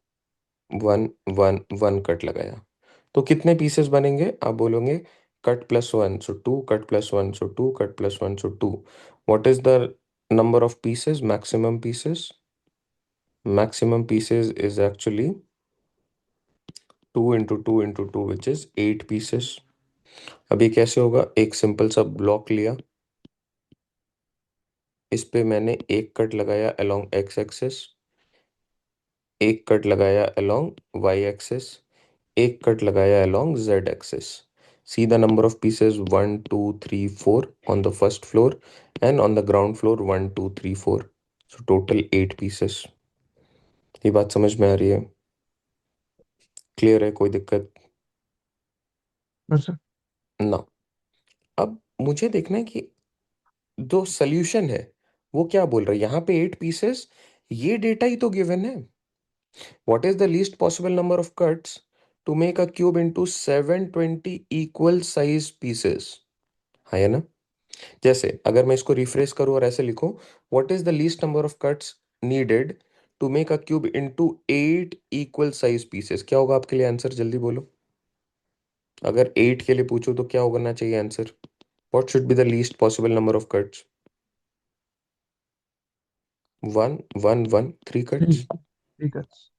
A: 1 1 1 कट लगाया, तो कितने पीसेस बनेंगे? आप बोलोगे कट+1 सो 2, कट+1 सो 2, कट+1 सो 2। What is the number of pieces? Maximum pieces. Maximum pieces is actually 2 into 2 into 2, which is 8 pieces. अब ये कैसे होगा? एक सिंपल सा ब्लॉक लिया, इस पे मैंने एक कट लगाया अलोंग एक्स एक्सिस, एक कट लगाया अलोंग वाई एक्सिस, एक कट लगाया along Z axis. See the number of pieces 1 2 3 4 on the first floor, and on the ground floor 1 2 3 4, so total 8 pieces. ये बात समझ में आ रही है? क्लियर है? कोई दिक्कत
B: नो सर।
A: ना? अब मुझे देखना है कि जो सोल्यूशन है वो क्या बोल रहा है। यहाँ पे 8 पीसेस, ये डेटा ही तो गिवन है। What is the least possible number of cuts to make a cube into 720 equal size pieces? है ना? जैसे अगर मैं इसको रिफ्रेश करूं और ऐसे लिखूं, what is the least number of cuts needed to make a cube into 8 equal size pieces, क्या होगा आपके लिए आंसर? जल्दी बोलो। अगर 8 के लिए पूछो तो क्या होना चाहिए answer? What should be the least possible number of cuts? 1 1 1 3
B: three
A: cuts,
B: three cuts.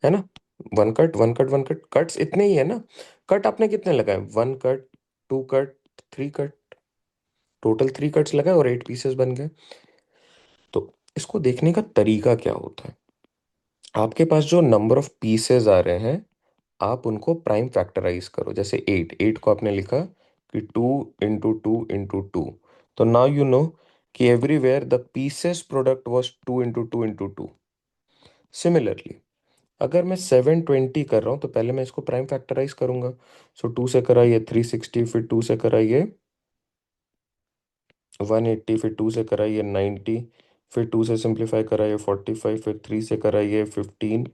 A: है ना? 1 कट 1 कट 1 कट, कट्स इतने ही है ना। कट आपने कितने लगाए? 1 cut, 2 cut, 3 cut, total 3 cuts लगाए और 8 पीसेस बन गए। तो इसको देखने का तरीका क्या होता है? आपके पास जो नंबर ऑफ पीसेस आ रहे हैं, आप उनको प्राइम फैक्टराइज करो। जैसे 8 को आपने लिखा कि 2 into 2 into 2, तो नाउ यू नो कि everywhere the pieces product was 2 into 2 into 2। Similarly अगर मैं 720 कर रहा हूँ तो पहले मैं इसको प्राइम फैक्टराइज करूंगा। सो 2 से करा ये 360, फिर 2 से करा ये 180, फिर 2 से करा ये 90, फिर 2 से सिंप्लीफाई करा ये 45, फिर 3 से करा ये 15,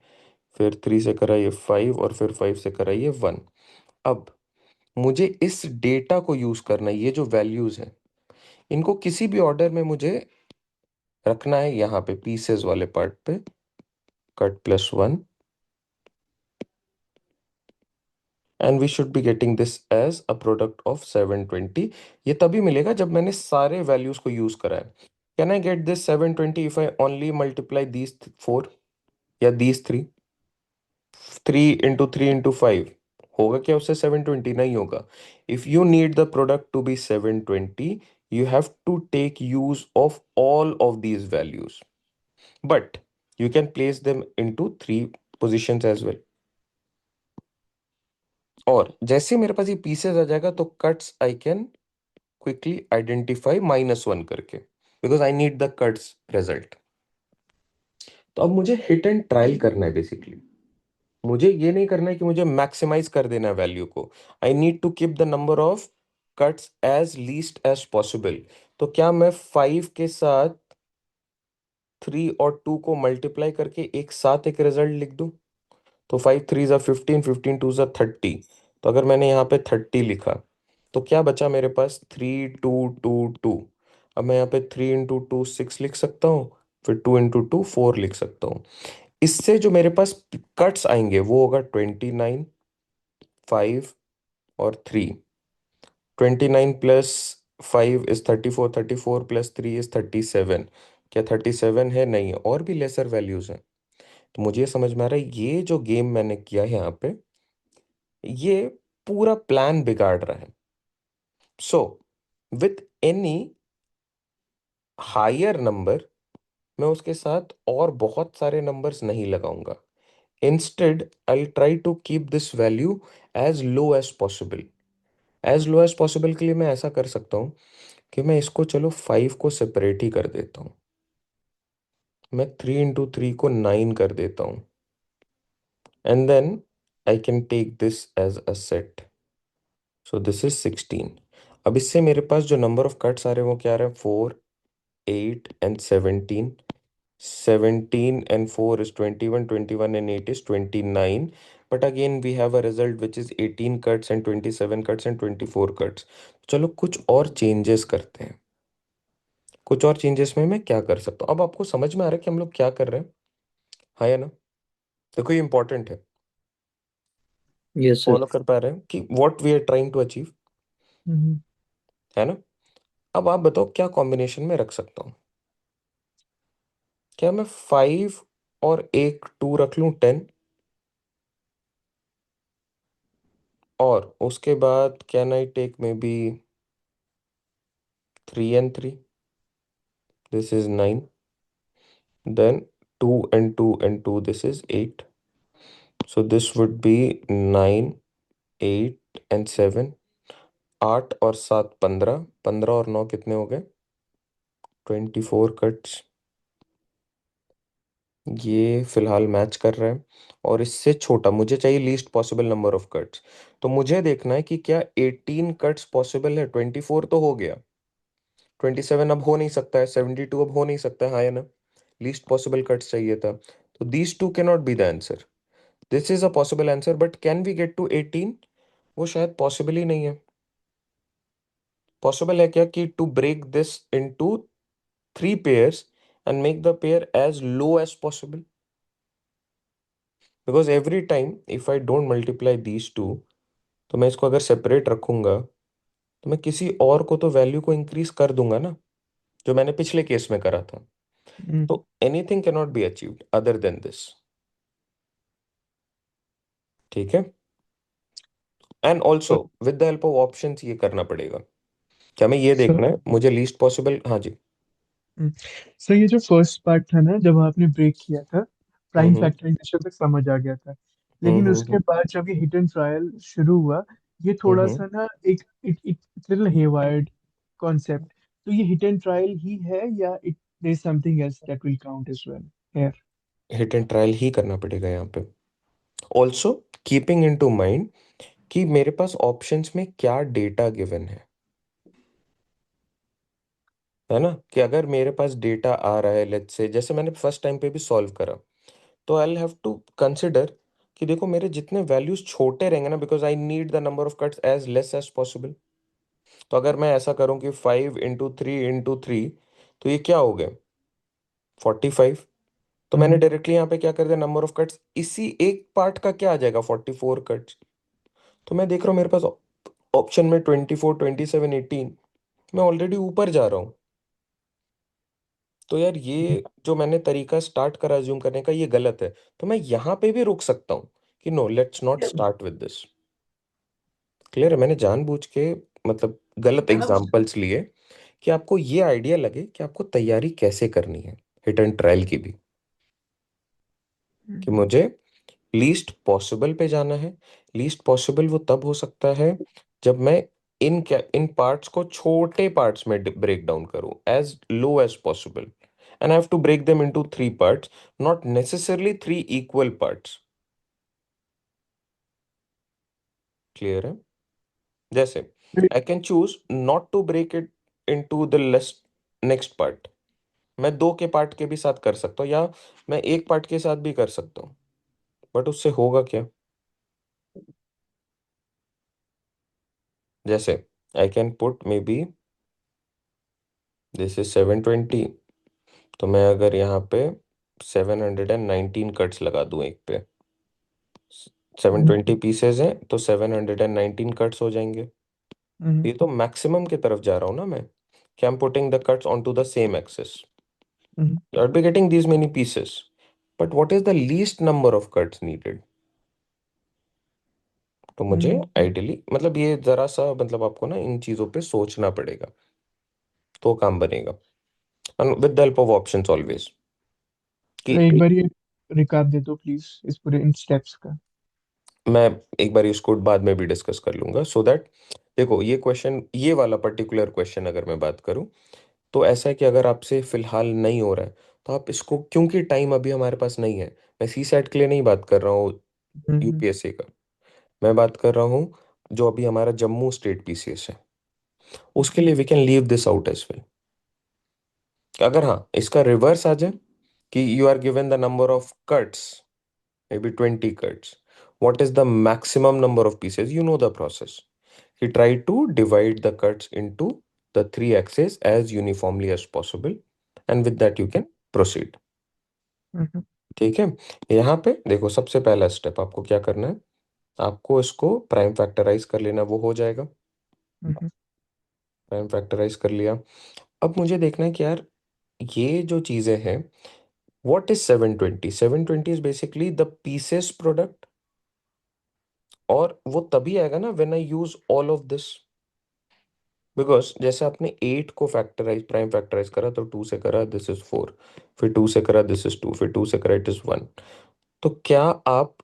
A: फिर 3 से करा ये 5, और फिर 5 से करा ये 1। अब मुझे इस डेटा को यूज करना है, ये जो वैल्यूज हैं इनको किसी भी ऑर्डर में मुझे रखना है। यहाँ पे पीसेस वाले पार्ट पे कट+1, and we should be getting this as a product of 720। ये तभी मिलेगा जब मैंने सारे वैल्यूज को यूज करा है। Can I get this 720 if I only multiply these 4 या दीज 3? 3 into 3 into 5 होगा क्या उससे? 720 नहीं होगा। If you need the product to be 720, you have to take use of all of these values, but you can place them into 3 positions as well। और जैसे मेरे पास ये पीसेस आ जाएगा तो cuts I can quickly identify -1 करके, because I need the cuts result. तो अब मुझे हिट एंड ट्रायल करना है बेसिकली। मुझे ये नहीं करना है कि मुझे मैक्सिमाइज कर देना है वैल्यू को। I need to keep the number of cuts as least as possible. तो क्या मैं 5 के साथ 3 और 2 को मल्टीप्लाई करके एक साथ एक रिजल्ट लिख दूं? तो 5 3 ज़ा 15, 15 2 ज़ा 30। तो अगर मैंने यहाँ पे 30 लिखा तो क्या बचा मेरे पास? 3 2 2 2। अब मैं यहाँ पे 3 into 2 6 लिख सकता हूँ, फिर 2 into 2 4 लिख सकता हूँ। इससे जो मेरे पास कट्स आएंगे वो होगा 29, 5 और 3। 29 + 5 = 34, 34 + 3 = 37। क्या 37 है? नहीं, और भी लेसर वैल्यूज हैं। तो मुझे ये समझ में आ रहा है ये जो गेम मैंने किया है यहाँ पे, ये पूरा प्लान बिगाड़ रहा है। So with any higher number मैं उसके साथ और बहुत सारे नंबर्स नहीं लगाऊंगा। Instead I try to keep this value as low as possible. As low as possible के लिए मैं ऐसा कर सकता हूँ कि मैं इसको, चलो 5 को सेपरेट ही कर देता हूँ। मैं 3 into 3 को 9 कर देता हूँ, and then I can take this as a set. So this is 16। अब इससे मेरे पास जो नंबर ऑफ कट्स आ रहे हैं वो क्या आ रहे हैं? 4, 8 and 17। 17 and 4 is 21, 21 and 8 is 29, but again we have a result which is 18 cuts and 27 cuts and 24 cuts। चलो कुछ और चेंजेस करते हैं। कुछ और चेंजेस में मैं क्या कर सकता हूँ? अब आपको समझ में आ रहा है कि हम लोग क्या कर रहे हैं? हाँ या ना? देखो ये इंपॉर्टेंट है।
C: Yes sir.
A: फॉलो कर पा रहे हैं कि what we are trying to achieve?
B: Hmm.
A: है ना? अब आप बताओ क्या कॉम्बिनेशन में रख सकता हूँ? क्या मैं 5 और एक 2 रख लूँ 10? और उसके बाद can I take may be 3 and 3? This is 9। Then 2 and 2 and 2, this is 8। So this would be 9, 8 and 7। 8 और 7 15, 15 और 9 कितने हो गए? 24 कट्स। ये फिलहाल मैच कर रहा है। और इससे छोटा मुझे चाहिए least possible number of cuts. तो मुझे देखना है कि क्या 18 कट्स पॉसिबल है। 24 तो हो गया, 27 अब हो नहीं सकता है, 72 अब हो नहीं सकता है, हाँ या ना? लीस्ट पॉसिबल कट्स चाहिए था। तो these two can not be the answer. This is a possible answer, but can we get to 18? वो शायद पॉसिबल ही नहीं है। पॉसिबल है क्या कि to break this into 3 pairs and make the pair as low as possible? Because every time if I don't multiply these two, तो मैं इसको अगर सेपरेट रखूंगा तो मैं किसी और को तो वैल्यू को इंक्रीज कर दूंगा ना, जो मैंने पिछले केस में करा था।
B: हम्म।
A: तो anything can not be achieved other than this. ठीक है? And also with the help of options ये करना पड़ेगा। क्या मैं ये
B: सर
A: देखना है मुझे लीस्ट पॉसिबल? हाँ जी।
B: सर ये जो फर्स्ट पार्ट था ना जब आपने ब्रेक किया था, प्राइम
A: हम्म
B: फैक्टराइजेशन तक समझ आ गया था।
A: हम्म
B: लेकिन
A: हम्म
B: उसके
A: हम्म
B: बाद जब ये हिट एंड ट्रायल शुरू हुआ, ये
A: हम्म
B: थोड़ा
A: हम्म।
B: सा ना एक इट्स लिटिल हेवायर्ड कॉन्सेप्ट। तो ये हिट एंड ट्रायल ही है या it there is something else that will count as well here?
A: Hit and trial ही करना पड़ेगा यहाँ पे। Also keeping in to mind कि मेरे पास ऑप्शंस में क्या डेटा गिवन है ना? कि अगर मेरे पास डेटा आ रहा है, लेट्स से जैसे मैंने फर्स्ट टाइम पे भी सॉल्व करा, तो आई हैव टू कंसिडर कि देखो मेरे जितने वैल्यूज छोटे रहेंगे ना, because I need the number of cuts as less as possible. तो अगर मैं ऐसा करूं कि 5 into 3 into 3, तो ये क्या हो गया? 45। तो मैंने डायरेक्टली यहाँ पे क्या कर दिया? नंबर ऑफ कट्स इसी एक पार्ट का क्या आ जाएगा? 44 कट्स। तो मैं देख रहा हूँ मेरे पास ऑप्शन में 24, 27, 18, मैं ऑलरेडी ऊपर जा रहा हूँ। तो यार ये जो मैंने तरीका स्टार्ट करा ज्यूम करने का, ये गलत है। तो मैं यहाँ पे भी रुक सकता हूँ कि no, let's not start with this. Clear है? मैंने जानबूझ के मतलब गलत एग्जांपल्स लिए कि आपको ये आइडिया लगे कि आपको तैयारी कैसे करनी है हिट एंड ट्रायल की भी, कि मुझे लीस्ट पॉसिबल पे जाना है। लीस्ट पॉसिबल वो तब हो सकता है जब मैं इन पार्ट्स को छोटे पार्ट्स में ब्रेक डाउन करूं as low as possible, and I have to break them into three parts, not necessarily three equal parts. Clear है? जैसे I can choose not to break it into the less next part. मैं दो के part के भी साथ कर सकता हूँ, या मैं एक पार्ट के साथ भी कर सकता हूँ, बट उससे होगा क्या? जैसे I can put may be this is 720, तो मैं अगर यहाँ पे 719 कट्स लगा दूं एक पे, 720 पीसेज हैं तो 719 कट्स हो जाएंगे। ये तो मैक्सिमम की तरफ जा रहा हूँ ना मैं, कि I am putting the cuts on to the same axis, you are be getting these many pieces, but what is the least number of cuts needed? तो मुझे आइडियली मतलब ये जरा सा मतलब आपको ना इन चीजों पे सोचना पड़ेगा, तो काम बनेगा, with the help of options always. कि
B: तो एक बार ये रिकाप दे दो प्लीज इस पूरे इन स्टेप्स का।
A: मैं एक बार इसको बाद में भी डिस्कस कर लूंगा, सो दैट देखो ये क्वेश्चन, ये वाला पर्टिकुलर क्वेश्चन अगर मैं बात करूं, तो ऐसा है कि अगर आपसे फिलहाल नहीं हो रहा है तो आप इसको, क्योंकि टाइम अभी हमारे पास नहीं है, मैं सी सेट के लिए नहीं बात कर रहा हूँ यूपीएससी का, मैं बात कर रहा हूँ जो अभी हमारा जम्मू स्टेट पीसीएस है, उसके लिए we can leave this out as well. अगर हाँ इसका रिवर्स आ जाए कि you are given the number of cuts, maybe 20 cuts. What is the maximum number of pieces? You know the process. He tried to divide the cuts into the three axes as uniformly as possible, and with that you can proceed. ठीक है? यहाँ पे देखो सबसे पहला step आपको क्या करना है, आपको इसको प्राइम फैक्टराइज कर लेना, वो हो जाएगा। प्राइम फैक्टराइज कर लिया। अब मुझे देखना है कि यार ये जो चीजें हैं, what is 720? 720 is basically the pieces product, और वो तभी आएगा ना when I use all of this. Because जैसे आपने 8 को फैक्टराइज प्राइम फैक्टराइज करा तो 2 से करा दिस इज 4, फिर 2 से करा दिस इज 2, फिर 2 से करा इट इज 1। तो क्या आप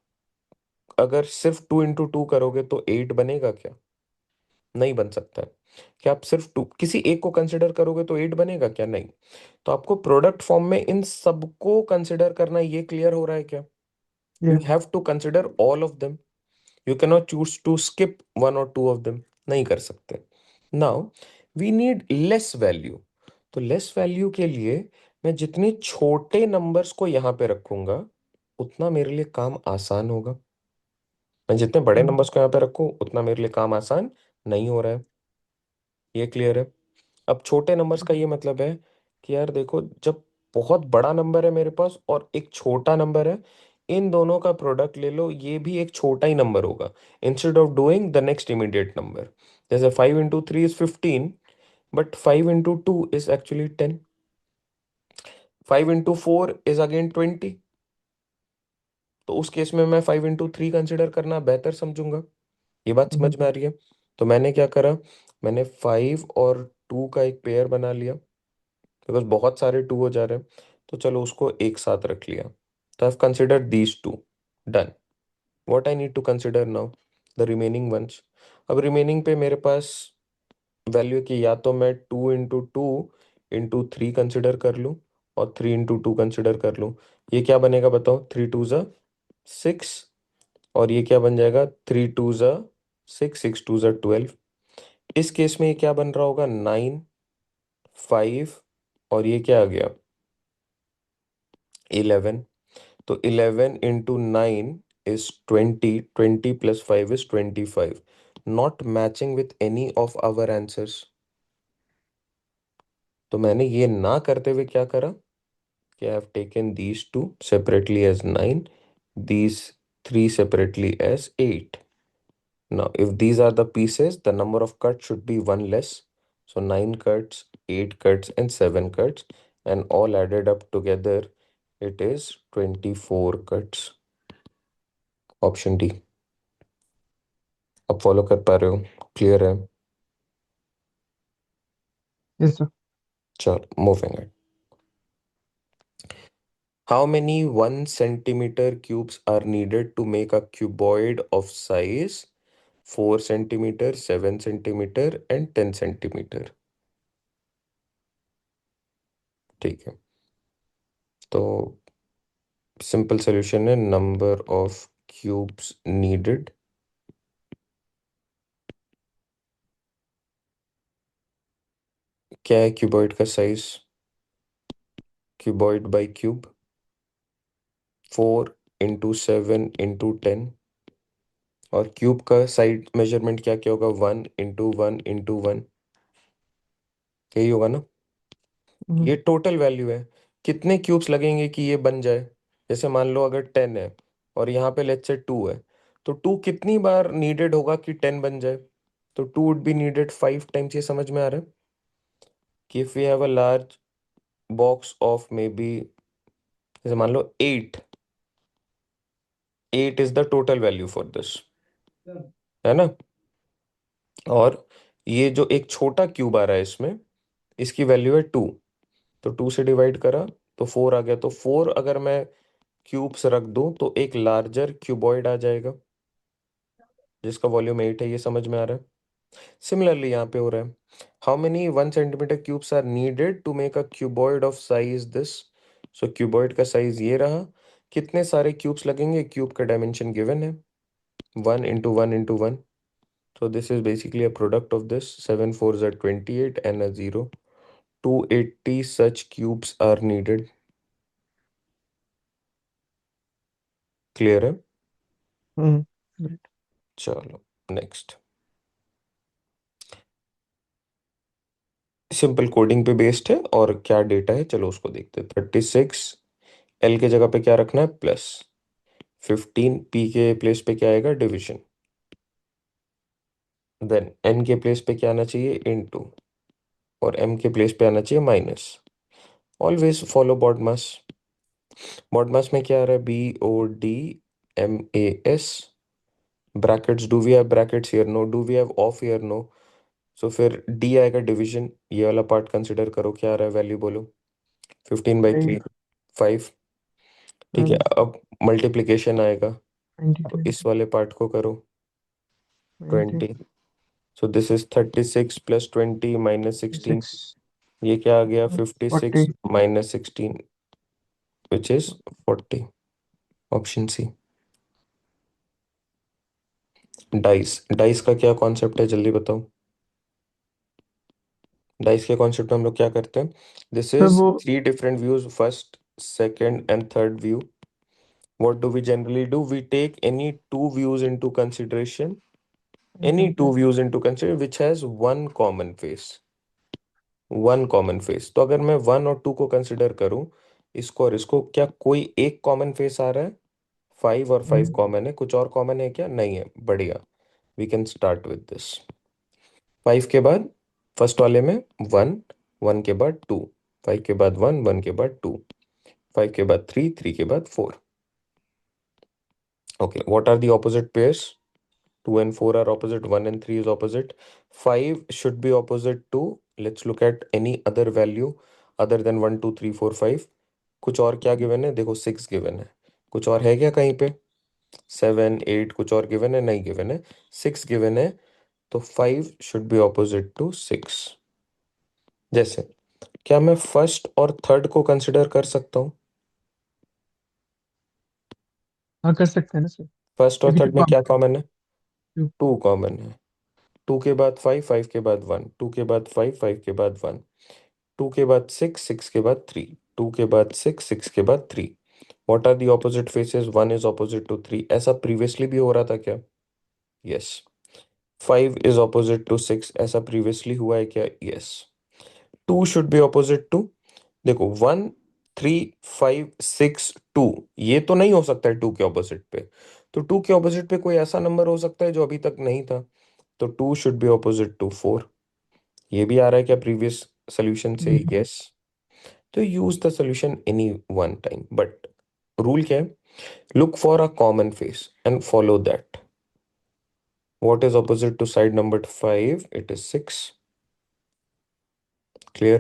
A: अगर सिर्फ 2 इंटू 2 करोगे तो 8 बनेगा क्या? नहीं बन सकता है। क्या आप सिर्फ टू किसी एक को कंसिडर करोगे तो 8 बनेगा क्या? नहीं। तो आपको प्रोडक्ट फॉर्म में इन सबको कंसिडर करना, ये क्लियर हो रहा है क्या? यू
B: या
A: have to consider all of them, you cannot choose to skip one और टू ऑफ देम, नहीं कर सकते। Now we need less value. तो लेस वैल्यू के लिए मैं जितने छोटे नंबर्स को यहाँ पे रखूंगा उतना मेरे लिए काम आसान होगा। मैं जितने बड़े नंबर्स को यहाँ पे रखूँ उतना मेरे लिए काम आसान नहीं हो रहा है। ये क्लियर है? अब छोटे नंबर्स का ये मतलब है कि यार देखो, जब बहुत बड़ा नंबर है मेरे पास और एक छोटा नंबर है, इन दोनों का प्रोडक्ट ले लो, ये भी एक छोटा ही नंबर होगा, instead of doing the next immediate number. जैसे 5 into 3 is 15, but 5 into 2 is actually 10, 5 into 4 is again 20। तो उस केस में मैं 5 इंटू 3 कंसिडर करना बेहतर समझूंगा। ये बात समझ में आ रही है? तो मैंने क्या करा, मैंने 5 और 2 का एक पेयर बना लिया, बिकॉज बहुत सारे 2 हो जा रहे हैं, तो चलो उसको एक साथ रख लिया। तो I consider these 2, done. What I need to consider now, the remaining ones. अब रिमेनिंग पे मेरे पास वैल्यू की, या तो मैं 2 इंटू 2 इंटू 3 कंसिडर कर लूँ और 3 इंटू 2 कंसिडर कर लूँ। ये क्या बनेगा बताओ? 3 2 ज़ा 6, और ये क्या बन जाएगा? 3 2 ज़ा 6, 6 2 ज़ा 12। इस केस में ये क्या बन रहा होगा? 9, 5, और ये क्या आ गया? 11। तो 11 into 9 is 20, 20 plus 5 is 25, not matching with any of our answers। तो मैंने ये ना करते हुए क्या करा कि I have taken these 2 separately as 9, these 3 separately as 8। Now, if these are the pieces, the number of cuts should be one less. So 9 cuts, 8 cuts, and 7 cuts, and all added up together, it is 24 cuts. Option D. अब follow कर पा रहे हो? Clear है?
B: Yes sir.
A: चलो moving है. How many 1 centimeter cubes are needed to make a cuboid of size 4 centimeter, 7 centimeter and 10 centimeter? ठीक है, तो सिंपल सोल्यूशन है नंबर ऑफ क्यूब्स नीडेड क्या है क्यूबॉइड का size? Cuboid by cube 4 into 7 into 10, और क्यूब का साइड मेजरमेंट क्या क्या होगा? 1 इंटू 1 इंटू 1, यही होगा ना? ये टोटल वैल्यू है, कितने क्यूब्स लगेंगे कि ये बन जाए. जैसे मान लो अगर 10 है और यहाँ पे लेट्स से 2 है, तो 2 कितनी बार नीडेड होगा कि 10 बन जाए? तो 2 वुड बी नीडेड 5 टाइम्स. ये समझ में आ रहा है कि if we have a large box of maybe, जैसे मान लो 8 is the total value for this, है ना? और ये जो एक छोटा क्यूब आ रहा है इसमें, इसकी वैल्यू है 2, तो 2 से डिवाइड करा तो 4 आ गया. तो 4 अगर मैं क्यूब्स रख दूं तो एक लार्जर क्यूबॉइड आ जाएगा जिसका वॉल्यूम 8 है. ये समझ में आ रहा है? सिमिलरली यहाँ पे हो रहा है, how many 1 centimetre cubes are needed to make a cuboid of size this. So cuboid का साइज ये रहा. कितने सारे क्यूब्स लगेंगे? क्यूब का डायमेंशन गिवन है 1 into 1 into 1. So this is basically a product of this. 7 fours are 28 and a 0. 280 such cubes are needed. Clear है?
B: Right.
A: चलो नेक्स्ट. सिंपल कोडिंग पे बेस्ड है और क्या डेटा है चलो उसको देखते हैं. 36 एल के जगह पे क्या रखना है? प्लस 15 पी के प्लेस पे क्या आएगा? डिवीजन. देन एन के प्लेस पे क्या आना चाहिए? इनटू. और एम के प्लेस पे आना चाहिए minus. Always follow BODMAS. BODMAS में क्या आ रहा है? BODMAS. Brackets, do we have brackets here? No. Do we have of here? No. So फिर डी आएगा डिवीजन. ये वाला पार्ट कंसिडर करो, क्या आ रहा है? वैल्यू बोलो. 15/3 5. ठीक है, अब मल्टीप्लिकेशन आएगा. अब इस वाले पार्ट को करो 20. So this is 36 plus 20 minus 16. ये क्या आ गया? 56 minus 16 which is 40. Option C. Dice. Dice का क्या कॉन्सेप्ट है जल्दी बताओ. डाइस के कॉन्सेप्ट में हम लोग क्या करते हैं? दिस
B: सर
A: इज
B: वो
A: 3 different views, first, second and third view. What do we generally do? We take any two views into consideration, which has one common face. तो अगर मैं 1 और 2 को कंसिडर करूं, इसको और इसको, क्या कोई एक कॉमन फेस आ रहा है? 5 और 5 कॉमन है. कुछ और कॉमन है क्या? नहीं है. बढ़िया. We can start with this. 5 के बाद फर्स्ट वाले में 1, 1 के बाद 2, 5 के बाद 1, 1 के बाद 2, 5 के बाद 3, 3 के बाद 4. Okay, what are the opposite pairs? 2 and 4 are opposite, 1 and 3 is opposite. 5 should be opposite to, let's look at any other value other than 1, 2, 3, 4, 5. कुछ और क्या गिवन है? देखो 6 गिवन है. कुछ और है क्या कहीं पे? 7, 8 कुछ और गिवन है? नहीं गिवन है. 6 गिवन है. तो 5 should be opposite to 6. जैसे क्या मैं फर्स्ट और थर्ड को कंसिडर कर सकता हूँ?
B: हाँ कर सकते हैं ना सर,
A: फर्स्ट और
B: क्योंकि
A: थर्ड में क्या कॉमन है?
B: two
A: 2 कॉमन है. 2 के बाद 5, 5 के बाद 1, 2 के बाद 5, 5 के बाद 1, 2 के बाद 6, 6 के बाद 3, 2 के बाद 6, 6 के बाद 3. What are the opposite faces? 1 is opposite to 3. ऐसा प्रीवियसली भी हो रहा था क्या? यस. 5 is opposite to 6. ऐसा प्रीवियसली हुआ है क्या? Yes. 2 should be opposite to, देखो 1, 3, 5, 6, 2, ये तो नहीं हो सकता है 2 के ऑपोजिट पे. तो 2 के ऑपोजिट पे कोई ऐसा नंबर हो सकता है जो अभी तक नहीं था, तो 2 शुड बी ऑपोजिट टू 4। ये भी आ रहा है क्या प्रीवियस सोल्यूशन से? यस। तो use the solution any one time, but rule क्या है? Look for a common face and follow that. What is opposite to side number 5? It is 6. Clear?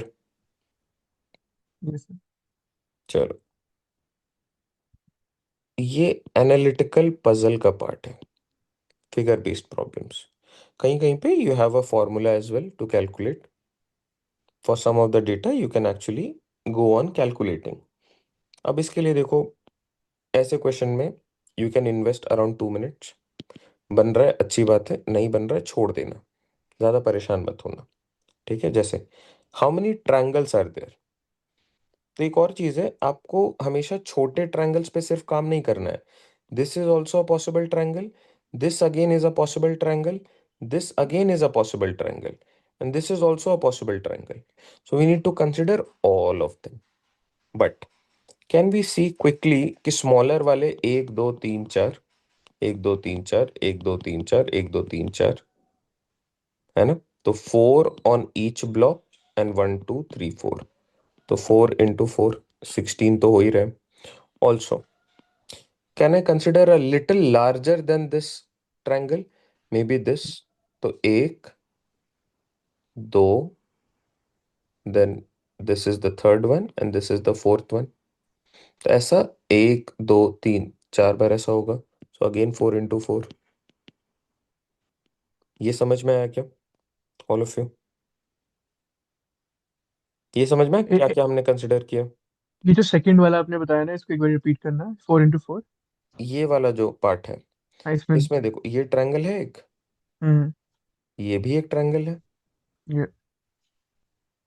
B: Yes sir.
A: चलो, ये एनालिटिकल पजल का part है, figure based problems. कहीं कहीं पे you have a formula as well to calculate. For some of the data you can actually go on calculating. अब इसके लिए देखो, ऐसे क्वेश्चन में you can invest around 2 minutes. बन रहा है अच्छी बात है, नहीं बन रहा है छोड़ देना, ज़्यादा परेशान मत होना। ठीक है? जैसे how many triangles are there. तो एक और चीज है, आपको हमेशा छोटे ट्रायंगल्स पे सिर्फ काम नहीं करना है। This is also a possible triangle, this again is a possible triangle, this again is a possible triangle, and this is also a possible triangle. So we need to consider all of them. But can we see quickly कि smaller वाले 1 2 3 4, 1 2 3 4, 1 2 3 4, 1 2 3 4, है ना? तो 4 on each block and 1 2 3 4। तो 4 into 4, 16 तो हो ही रहे। Also can I consider a little larger than this triangle, may be this. तो 1 2, then this is the third one and this is the fourth one. तो ऐसा 1 2 3 4 बार ऐसा होगा। So again 4 into 4। ये समझ में आया क्या ऑल ऑफ यू? ये समझ में आया क्या क्या हमने कंसिडर किया?
B: ये जो सेकंड वाला आपने बताया ना, इसको एक बार रिपीट करना, 4 into 4।
A: ये वाला जो पार्ट है,
B: हाँ इसमें।
A: इसमें देखो ये ट्रायंगल है एक,
B: हम्म।
A: ये भी एक ट्रायंगल है,
B: ये।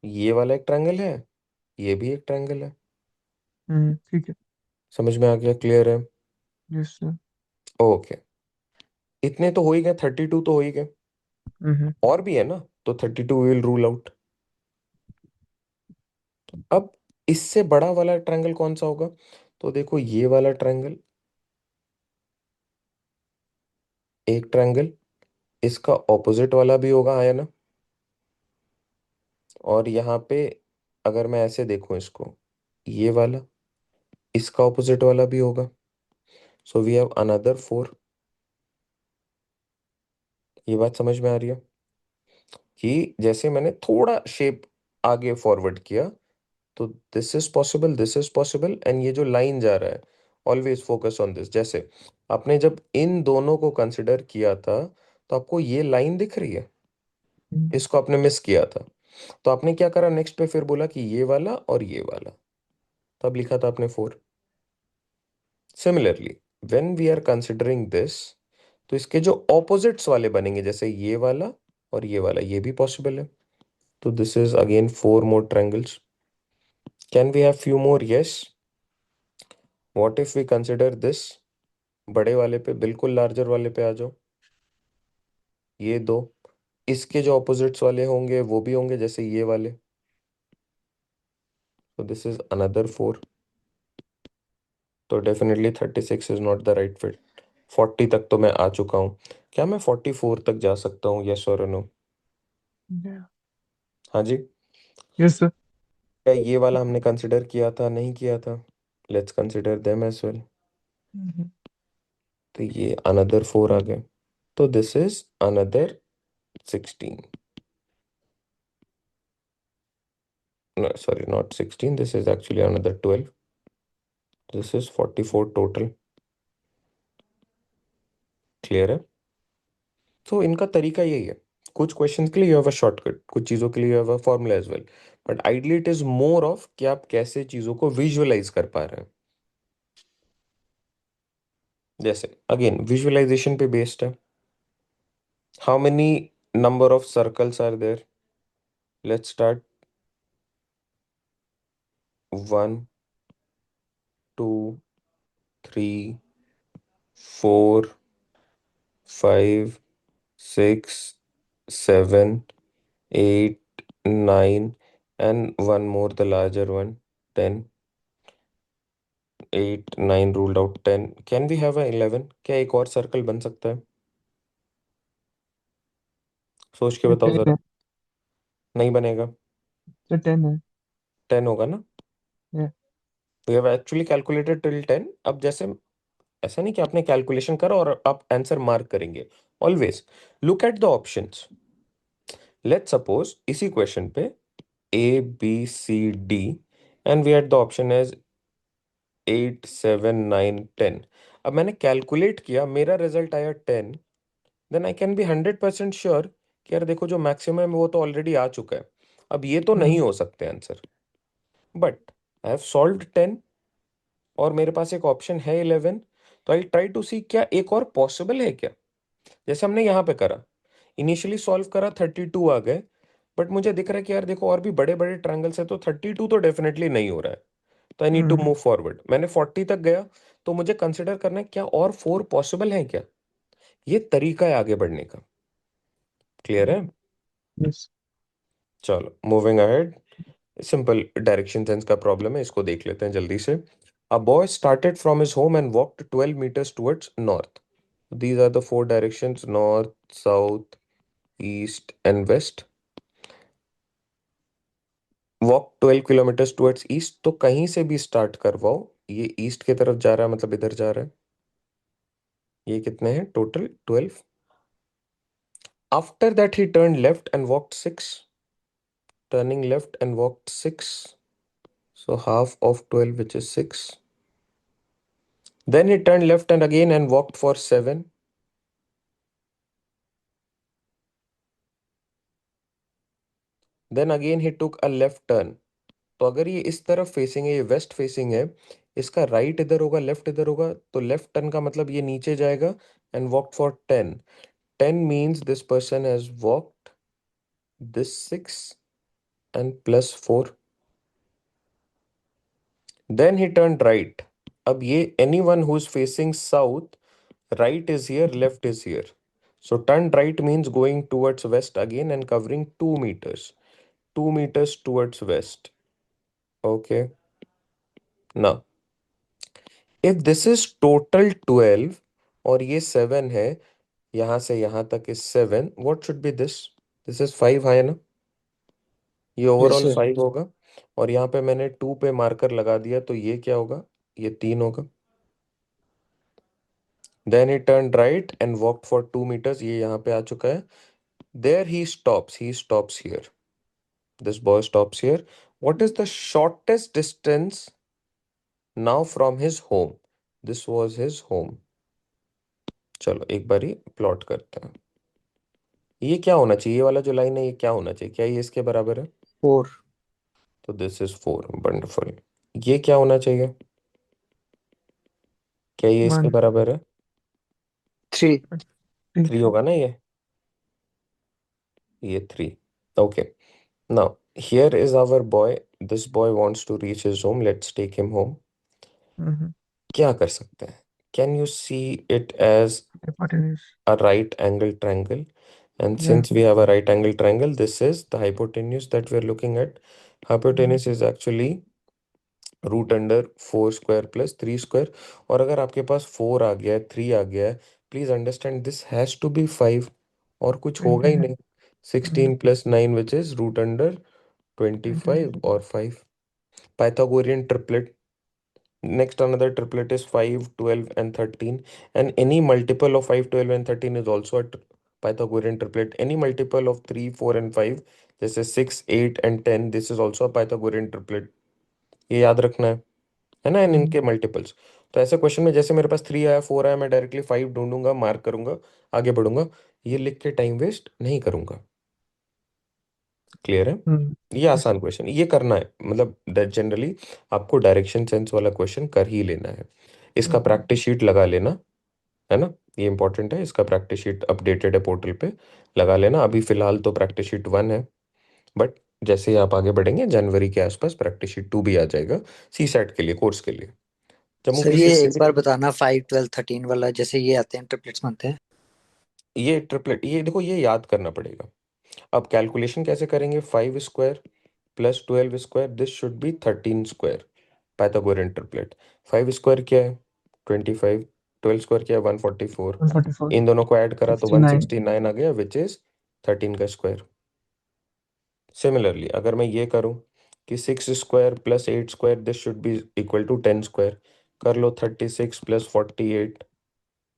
A: ये वाला एक ट्रायंगल है, ये भी एक ट्रायंगल है।
B: ठीक है।
A: समझ में आ गया? क्लियर है?
B: Yes sir.
A: ओके, इतने तो हो ही गए, 32 तो हो ही गए।
B: हम्म।
A: और भी है ना, तो 32 विल रूल आउट। अब इससे बड़ा वाला ट्रायंगल कौन सा होगा? तो देखो ये वाला ट्रायंगल, एक ट्रायंगल, इसका ऑपोजिट वाला भी होगा, हाँ या ना? और यहाँ पे अगर मैं ऐसे देखूं इसको, ये वाला, इसका ऑपोजिट वाला भी होगा। So we have another 4। ये बात समझ में आ रही है कि जैसे मैंने थोड़ा शेप आगे फॉरवर्ड किया, तो this is possible, this is possible, and ये जो लाइन जा रहा है, ऑलवेज फोकस ऑन दिस। जैसे आपने जब इन दोनों को कंसिडर किया था, तो आपको ये लाइन दिख रही है, इसको आपने मिस किया था। तो आपने क्या करा नेक्स्ट पे? फिर बोला कि ये वाला और ये वाला, तब लिखा था आपने 4। Similarly when we are considering this, तो इसके जो ऑपोजिट्स वाले बनेंगे, जैसे ये वाला और ये वाला, ये भी पॉसिबल है। तो this is again 4 more triangles. Can we have few more? Yes. What if we consider this? बड़े वाले पे, बिल्कुल लार्जर वाले पे आ जाओ। ये दो, इसके जो ऑपोजिट्स वाले होंगे वो भी होंगे, जैसे ये वाले। तो दिस इज अनदर 4। तो definitely 36 is not the right fit. 40 तक तो मैं आ चुका हूँ, क्या मैं 44 तक जा सकता हूँ? यस और नो? हाँ जी।
B: Yes sir.
A: क्या ये वाला हमने कंसिडर किया था? नहीं किया था। Let's consider them as well. तो ये अनदर 4 आ गए। तो this is another 16। No, sorry, not 16. This is actually another 12. This is 44 total. Clear है? तो इनका तरीका यही है। कुछ क्वेश्चंस के लिए यू हैव अ शॉर्टकट, कुछ चीज़ों के लिए you have a formula as well. But ideally it is more of कि आप कैसे चीज़ों को विजुअलाइज कर पा रहे हैं। जैसे अगेन विजुअलाइजेशन पे बेस्ड है। How many number of circles are there? Let's start. 1 2 3 4 5 6 7 8 9, and one more, the larger one, 10. 8 9 ruled out 10, can we have a 11? क्या एक और सर्कल बन सकता है? सोच के
B: तो
A: बताओ
B: 10
A: जरा।
B: है।
A: नहीं बनेगा।
B: तो 10 है।
A: 10 होगा ना?
B: Yeah.
A: We have actually calculated till 10। अब जैसे ऐसा नहीं कि आपने कैलकुलेशन करा और आप आंसर मार्क करेंगे। Always look at the options. Let's suppose इसी क्वेश्चन पे A B C D and we had the option as 8 7 9 10। अब मैंने कैलकुलेट किया, मेरा रिजल्ट आया 10। Then I can be 100% sure कि यार देखो जो मैक्सिमम है वो तो ऑलरेडी आ चुका है। अब ये तो नहीं हो सकते answer, but I have solved 10 और मेरे पास एक ऑप्शन है 11। तो आई ट्राई टू सी क्या एक और पॉसिबल है क्या। जैसे हमने यहाँ पे करा, इनिशियली सॉल्व करा 32 आ गए, बट मुझे दिख रहा है कि यार देखो और भी बड़े बड़े ट्रायंगल्स है तो 32 तो डेफिनेटली नहीं हो रहा है। तो I need to move forward. मैंने 40 तक गया, तो मुझे कंसिडर करना है क्या और 4 पॉसिबल है क्या। ये तरीका है आगे बढ़ने का। क्लियर है?
B: Yes.
A: चलो moving ahead. Simple direction sense का प्रॉब्लम है, इसको देख लेते हैं जल्दी से। A boy started from his home and walked 12 meters towards north. These are the four directions: north, south, east, and west. Walk 12 kilometers towards east, तो कहीं से भी स्टार्ट करवाओ, ये ईस्ट की तरफ जा रहा है, मतलब इधर जा रहा है। ये कितने हैं total? 12। After that he turn left and walked 6। Turning left and walked 6, so half of 12, which is 6. Then he turned left and again and walked for 7. Then again he took a left turn. तो अगर ये इस तरफ facing है, ये waste facing है, इसका right इधर होगा, लेफ्ट इधर होगा, तो लेफ्ट टर्न का मतलब ये नीचे जाएगा and walk for 10। 10 means this person has walked this 6 and plus 4। Then he turn right. अब ये anyone who is facing south, right is here, left is here, so turn right means going towards west again and covering 2 meters. 2 meters towards west. Okay, now if this is total 12 और ये 7 है, यहां से यहां तक is 7, what should be this? This is 5 है ना? ये
C: यस
A: ओवरऑल
C: सर।
A: 5 होगा। और यहाँ पे मैंने 2 पे मार्कर लगा दिया, तो ये क्या होगा? ये 3 होगा। Then he turn right and walk for 2 meters, ये यहाँ पे आ चुका है। There he stops here. This boy stops here. What is the shortest distance now from his home? This was his home. चलो एक बारी प्लॉट करते हैं। ये क्या होना चाहिए? ये वाला जो लाइन है ये क्या होना चाहिए? क्या ये इसके बराबर है?
C: 4।
A: तो दिस इज 4। वंडरफुल। ये क्या होना चाहिए? क्या ये इसके
B: 1
A: बराबर है?
C: 3।
B: 3
A: 3 होगा ना ये 3। Okay, now here is our boy. This boy wants to reach his home. Let's take him home. क्या कर सकते हैं? Can you see it as
B: hypotenuse.
A: a right angle triangle? And
B: Yeah.
A: since we have a right angle triangle, this is the hypotenuse that we are looking at. Hypotenuse is actually root under 4 square plus 3 square. और अगर आपके पास 4 आ गया है, 3 आ गया है, please understand this has to be 5, और कुछ होगा ही नहीं। 16 plus 9 which is root under 25 और 5। Pythagorean triplet. Next, another triplet is 5, 12, and 13. And any multiple of 5, 12, and 13 is also a Pythagorean triplet. Any multiple of 3, 4, and 5, this is 6, 8, and 10. This is also a Pythagorean triplet. ये याद रखना है ना? इन इनके multiples. तो ऐसे question में जैसे मेरे पास 3 आया, 4 आया, मैं डायरेक्टली 5 ढूंढूंगा, मार्क करूंगा, आगे बढ़ूंगा। ये लिख के टाइम वेस्ट नहीं करूंगा। क्लियर है? ये
B: Yes.
A: आसान क्वेश्चन, ये करना है, मतलब जनरली आपको डायरेक्शन सेंस वाला क्वेश्चन कर ही लेना है। इसका प्रैक्टिस शीट लगा लेना, है ना? ये इंपॉर्टेंट है। इसका प्रैक्टिस शीट अपडेटेड है पोर्टल पे, लगा लेना। अभी फिलहाल तो प्रैक्टिस शीट 1 है, बट जैसे ही आप आगे बढ़ेंगे जनवरी के आसपास प्रैक्टिस शीट 2 भी आ जाएगा, सी सेट के लिए, कोर्स के लिए। जम्मू
C: सर ये
A: फिजिक्स
C: एक बार बताना 5 12 13 वाला, जैसे ये आते हैं ट्रिपलेट्स बनते हैं।
A: ये ट्रिपलेट, ये देखो ये याद करना पड़ेगा। अब कैलकुलेशन कैसे करेंगे? 5 square plus 12 square, this should B 13 square. Pythagorean triplet. 5 square क्या है 25, 12 स्क्वायर क्या है 144,
B: 144,
A: इन दोनों को ऐड करा तो
B: 69।
A: 169 आ गया, विच इज 13 का स्क्वायर। सिमिलरली अगर मैं ये करूं कि 6 square plus 8 square this should be equal to 10 square, कर लो 36 प्लस 48,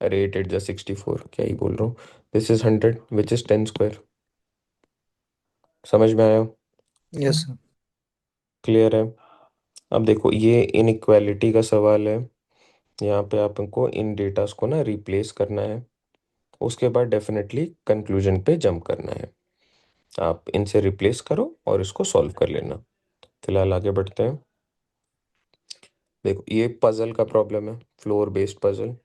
A: अरे 8 8 जा 64, क्या ही बोल रहा हूँ, this is 100 which is 10 square. समझ में आया?
C: Yes sir.
A: क्लियर है? अब देखो ये इनइक्वालिटी का सवाल है, यहाँ पे आपको इन डेटास को ना रिप्लेस करना है, उसके बाद डेफिनेटली कंक्लूजन पे जंप करना है। आप इनसे रिप्लेस करो और इसको सॉल्व कर लेना। फिलहाल आगे बढ़ते हैं। देखो ये पजल का प्रॉब्लम है, floor based puzzle.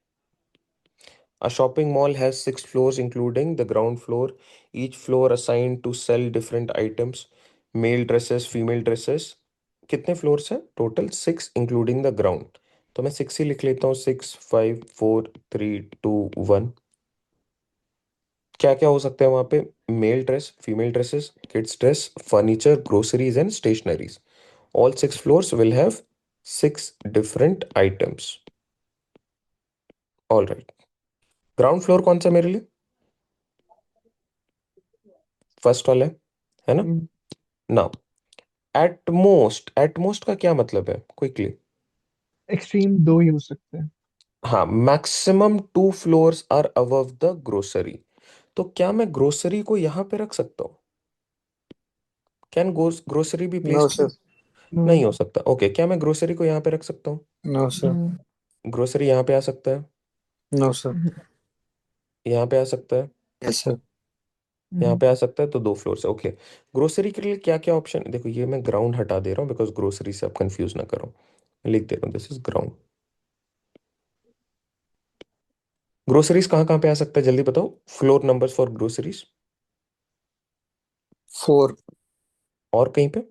A: A shopping mall has 6 floors, including the ground floor. Each floor assigned to sell different items, male dresses, female dresses. कितने फ्लोर्स हैं टोटल? 6 including the ground. तो मैं 6 ही लिख लेता हूँ, 6 5 4 3 2 1। क्या क्या हो सकता है वहां पे? Male dress, female dresses, kids dress, furniture, groceries and stationeries. All 6 floors will have 6 different items. All right, ground floor कौन सा मेरे लिए? फर्स्ट वाला है ना? नाउ एट मोस्ट का क्या मतलब है क्विकली?
B: एक्सट्रीम दो ही हो सकते हैं।
A: हाँ, maximum 2 floors are above the grocery. तो क्या मैं ग्रोसरी को यहाँ पे रख सकता हूँ? Can grocery be
C: no
A: placed?
C: Sir.
B: No.
A: नहीं हो सकता। ओके, क्या मैं ग्रोसरी को यहाँ पे रख सकता हूँ?
C: No sir.
A: ग्रोसरी यहाँ पे आ सकता है,
C: नो सर।
A: यहाँ पे आ सकता है,
C: यस सर।
A: यहाँ पे आ सकता है, तो 2 फ्लोर्स है। ओके, ग्रोसरी के लिए क्या क्या ऑप्शन? देखो ये मैं ग्राउंड हटा दे रहा हूँ बिकॉज ग्रोसरी से आप कंफ्यूज ना करो, लिख दे रहा हूँ दिस इज ग्राउंड। ग्रोसरीज कहाँ कहाँ पे आ सकता है जल्दी बताओ, फ्लोर नंबर्स फॉर ग्रोसरीज।
C: 4।
A: और कहीं पे?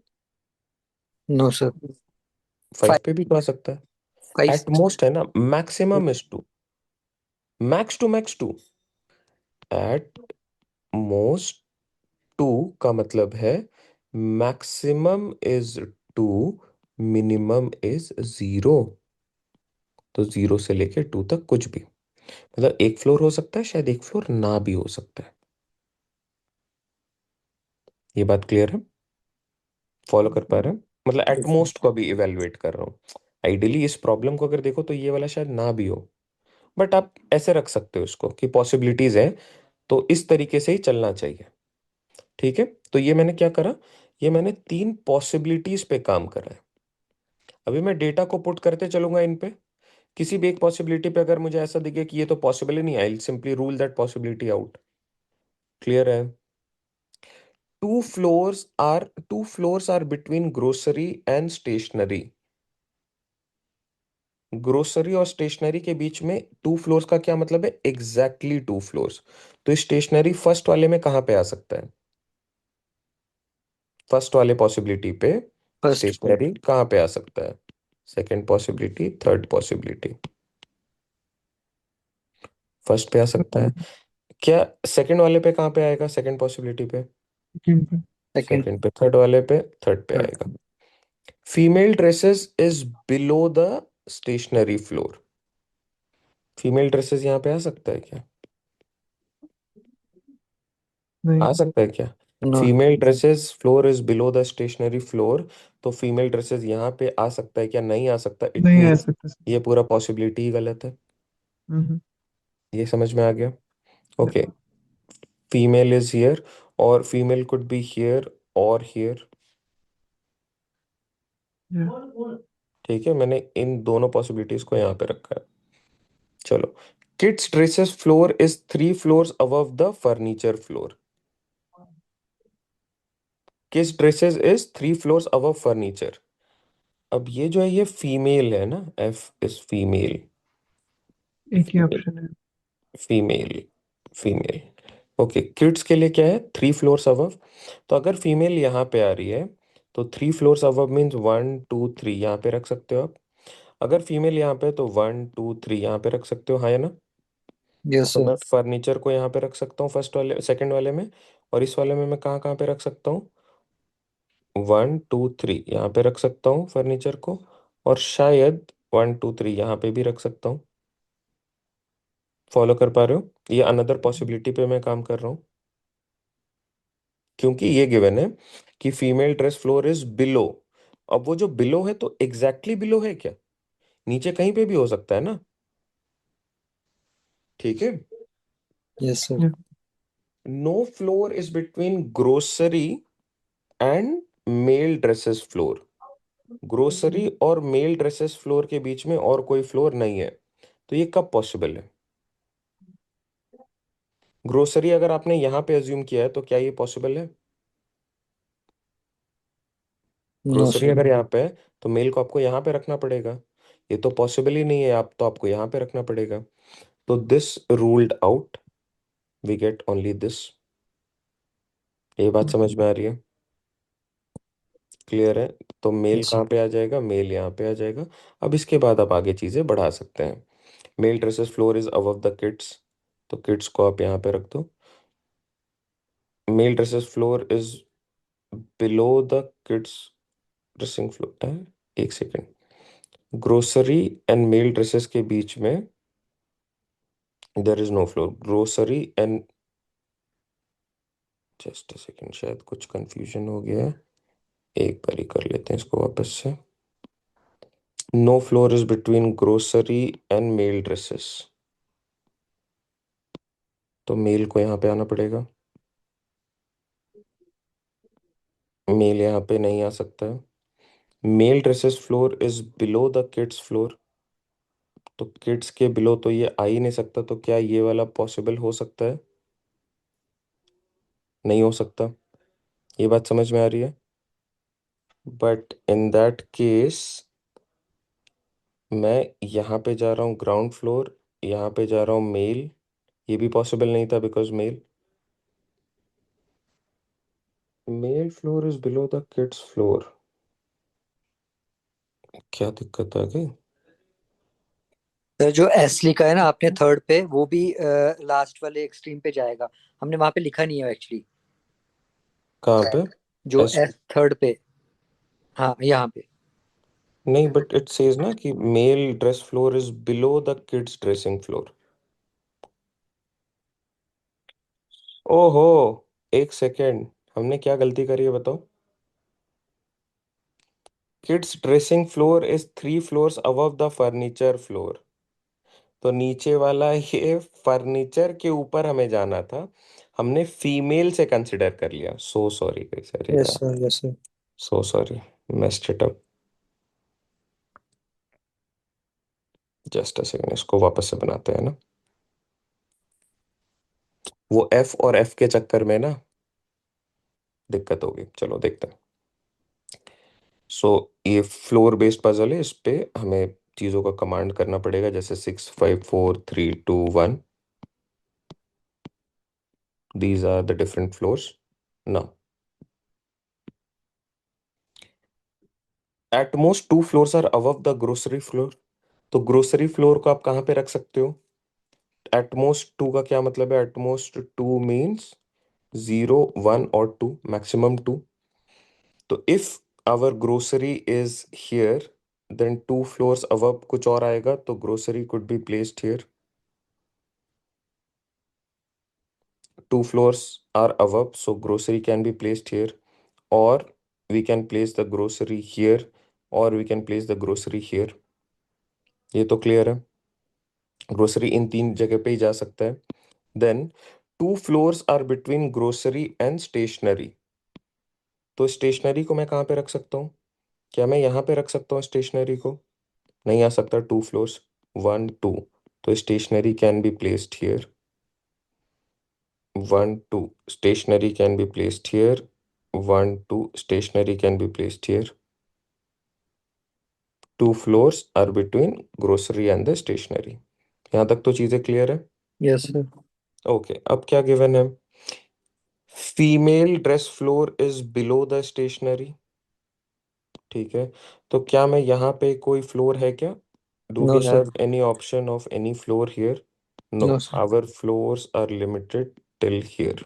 C: No sir.
A: 5
C: 5।
A: पे भी तो आ सकता है।
C: 5।
A: एट मोस्ट है ना, maximum is 2, max to 2। At most 2 का मतलब है मैक्सिमम इज 2, मिनिमम इज 0। तो 0 से लेके 2 तक कुछ भी, मतलब एक फ्लोर हो सकता है, शायद एक फ्लोर ना भी हो सकता है। ये बात क्लियर है? फॉलो कर पा रहे हैं? मतलब एटमोस्ट को अभी इवेलुएट कर रहा हूँ। आइडियली इस प्रॉब्लम को अगर देखो तो ये वाला शायद ना भी हो, बट आप ऐसे रख सकते हो इसको कि पॉसिबिलिटीज है, तो इस तरीके से ही चलना चाहिए। ठीक है, तो ये मैंने क्या करा, ये मैंने 3 पॉसिबिलिटीज पे काम करा है। अभी मैं डेटा को पुट करते चलूंगा इन पे, किसी भी एक पॉसिबिलिटी पे अगर मुझे ऐसा दिखे कि ये तो पॉसिबल ही नहीं, I simply rule that possibility out. Clear है? Two floors are between grocery and stationery. Grocery और स्टेशनरी के बीच में 2 फ्लोर्स का क्या मतलब है? Exactly 2 floors. तो स्टेशनरी फर्स्ट वाले में कहाँ पे आ सकता है? फर्स्ट वाले पॉसिबिलिटी पे
C: फर्स्ट।
A: स्टेशनरी कहाँ पे आ सकता है? Second possibility, third possibility, first पे आ सकता है क्या? सेकंड वाले पे कहाँ पे आएगा? सेकंड पॉसिबिलिटी पे,
B: सेकंड पे।
C: सेकंड।
A: सेकंड पे, थर्ड वाले पे, थर्ड पे
C: थर्ड।
A: आएगा। Female dresses is below the stationery floor. Female dresses यहाँ पे आ सकता है क्या?
B: नहीं।
A: आ सकता है क्या?
C: No.
A: Female dresses floor is below the stationery floor. तो फीमेल ड्रेसेस यहाँ पे आ सकता है क्या? नहीं आ सकता। इट
B: नहीं आ
A: मीन्स
B: सकता सर।
A: ये पूरा पॉसिबिलिटी ही गलत है।
B: हम्म।
A: ये समझ में आ गया?
B: या।
A: ओके, फीमेल इज हियर, और फीमेल कुड बी हियर और हियर।
B: या।
A: ठीक है, मैंने इन दोनों पॉसिबिलिटीज को यहाँ पे रखा है। चलो, kids dresses floor is 3 floors above the furniture floor. Kids dresses is 3 floors above furniture. अब ये जो है ये फीमेल है ना, एफ इज फीमेल,
B: एक ही ऑप्शन है।
A: Female, female. ओके, किड्स के लिए क्या है? 3 floors अबव। तो अगर फीमेल यहाँ पे आ रही है तो 3 floors अबव मीन्स 1 2 3 यहाँ पे रख सकते हो आप। अगर फीमेल यहाँ पे है तो 1 2 3 यहाँ पे रख सकते हो, हाँ या ना?
C: यस
A: तो
C: सर।
A: मैं फर्नीचर को यहाँ पे रख सकता हूँ फर्स्ट वाले, सेकंड वाले में, और इस वाले में मैं कहाँ कहाँ पे रख सकता हूँ? 1 2 3 यहाँ पे रख सकता हूँ फर्नीचर को, और शायद 1 2 3 यहाँ पे भी रख सकता हूँ। फॉलो कर पा रहे हो? ये अनदर पॉसिबिलिटी पे मैं काम कर रहा हूँ, क्योंकि ये गिवन है कि female dress floor is below. अब वो जो बिलो है तो एग्जैक्टली बिलो है क्या? नीचे कहीं पे भी हो सकता है ना। ठीक है।
C: Yes sir.
B: Yeah.
A: No floor is between grocery and male dresses floor. Grocery और मेल ड्रेसेस फ्लोर के बीच में और कोई फ्लोर नहीं है, तो ये कब पॉसिबल है? ग्रोसरी अगर आपने यहां पे अज्यूम किया है तो क्या ये पॉसिबल है?
C: No
A: grocery
C: sir.
A: अगर यहाँ पे है तो मेल को आपको यहाँ पे रखना पड़ेगा। ये तो पॉसिबल ही नहीं है, आप तो आपको यहाँ पे रखना पड़ेगा। तो this ruled out, we get only this. ये बात समझ में आ रही है? क्लियर है? तो मेल
C: यस सर।
A: कहाँ पे आ जाएगा? मेल यहाँ पे आ जाएगा। अब इसके बाद आप आगे चीजें बढ़ा सकते हैं। Male dresses floor is above the kids, तो किड्स को आप यहाँ पे रख दो। Male dresses floor is below the kids dressing floor. एक second, grocery and male dresses के बीच में there is no floor. Grocery and, just a second, शायद कुछ कंफ्यूजन हो गया है। एक बार ही कर लेते हैं इसको वापस से। No floor is between grocery and male dresses, तो मेल को यहाँ पे आना पड़ेगा। मेल यहाँ पे नहीं आ सकता है। Male dresses floor is below the kids floor, तो किड्स के बिलो तो ये आ ही नहीं सकता, तो क्या ये वाला पॉसिबल हो सकता है? नहीं हो सकता। ये बात समझ में आ रही है? बट इन दैट केस मैं यहाँ पे जा रहा हूँ ग्राउंड फ्लोर, यहाँ पे जा रहा हूँ मेल। ये भी पॉसिबल नहीं था because male floor is below the kids floor. क्या दिक्कत आ गई?
C: सर जो एस लिखा है ना आपने थर्ड पे, वो भी लास्ट वाले एक्सट्रीम पे जाएगा। हमने वहां पे लिखा नहीं है एक्चुअली।
A: कहाँ पे?
C: जो
A: एस?
C: एस थर्ड पे, हाँ यहाँ पे।
A: नहीं, बट इट सेज ना कि male dress floor is below the kids dressing floor. ओहो, एक सेकेंड, हमने क्या गलती करी है बताओ? Kids dressing floor is 3 floors above the furniture floor, तो नीचे वाला ये फर्नीचर के ऊपर हमें जाना था। हमने फीमेल से कंसिडर कर लिया। सो सॉरी सर
C: यस
A: यार,
C: sir. Yes sir.
A: So sorry, messed it up. Just a second, इसको वापस से बनाते हैं ना। वो एफ और एफ के चक्कर में ना दिक्कत होगी। चलो देखते हैं। सो ये फ्लोर बेस्ड पजल है, इस पे हमें चीज़ों का कमांड करना पड़ेगा, जैसे 6 5 4 3 2 1। These are the different floors. Now at most 2 floors are above the grocery floor, तो ग्रोसरी फ्लोर को आप कहाँ पे रख सकते हो? एटमोस्ट 2 का क्या मतलब है? एटमोस्ट 2 मीन्स 0 1 और 2, मैक्सिमम 2। तो if our grocery is here, then 2 floors above कुछ और आएगा, तो grocery could be placed here. 2 floors are above, so grocery can be placed here, or we can place the grocery here, or we can place the grocery here। ये तो clear है, grocery इन 3 जगह पे ही जा सकता है। Then 2 floors are between grocery and stationery, तो stationery को मैं कहाँ पे रख सकता हूँ? क्या मैं यहाँ पे रख सकता हूँ स्टेशनरी को? नहीं आ सकता। 2 फ्लोर्स, 1 2, तो stationery can be placed here. 1 2, stationery can be placed here. 1 2, stationery can be placed here. 2 floors are between grocery and the stationery. यहाँ तक तो चीजें क्लियर है?
C: Yes sir.
A: ओके, अब क्या गिवन है? Female dress floor is below the stationery. ठीक है, तो क्या मैं यहाँ पे कोई फ्लोर है क्या? Do
C: no
A: we
C: sir.
A: Have any option of any floor here? No,
C: no sir.
A: Our floors are limited till here.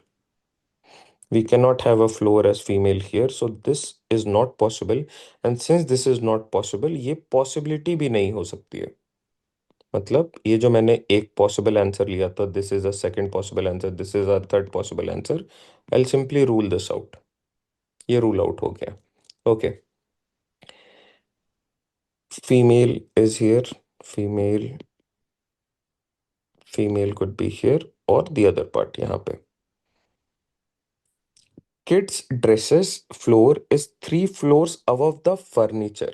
A: We cannot have a floor as female here, so this is not possible. And since this is not possible, ये possibility भी नहीं हो सकती है. मतलब ये जो मैंने एक पॉसिबल आंसर लिया था, this is a second possible answer, this is a third possible answer, I will simply rule this out. ये रूल आउट हो गया. Okay, female is here, female, female could be here, और the other part यहाँ पे. Kids dresses floor is 3 floors above the furniture.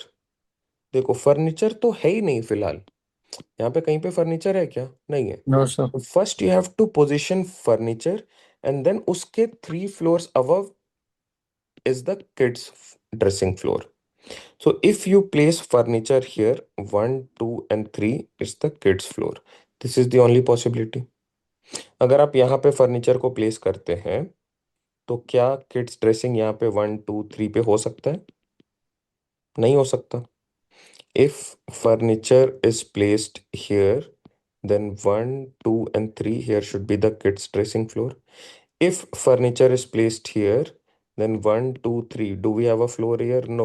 A: देखो furniture तो है ही नहीं फिलहाल, यहाँ पे कहीं पे फर्नीचर है क्या? नहीं है.
C: No sir.
A: First you have to position furniture, and then उसके 3 floors above is the kids dressing floor. So if you place furniture here, 1 2 and 3 is the kids floor. This is the only possibility. अगर आप यहाँ पे furniture को place करते हैं तो क्या किड्स ड्रेसिंग यहाँ पे 1 2 3 पे हो सकता है? नहीं हो सकता. If furniture is placed here, then 1 2 and 3 here should be the kids dressing floor. If furniture is placed here, then 1 2 3, do we have a floor here? No.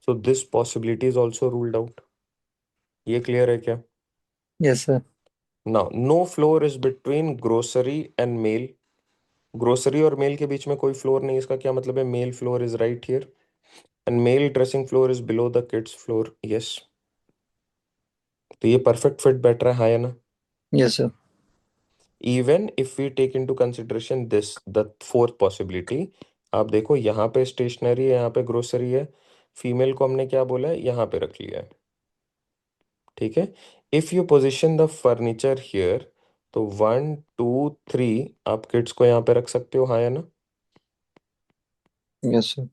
A: So this possibility is also ruled out. ये clear है क्या?
C: Yes sir.
A: Now no floor is between grocery and mail. Grocery और male के बीच में कोई floor नहीं. इसका क्या मतलब है? Male floor is right here and male dressing floor is below the kids floor. Yes, तो ये परफेक्ट फिट बैठ रहा है, हाँ या ना?
C: Yes sir.
A: Even if we take into consideration this the fourth possibility, आप देखो यहाँ पे स्टेशनरी है, यहाँ पे ग्रोसरी है, फीमेल को हमने क्या बोला है? यहाँ पे रख लिया है. ठीक है. If you position the furniture here, तो 1 2 3 आप किड्स को यहाँ पे रख सकते हो, हाँ या ना?
C: Yes sir.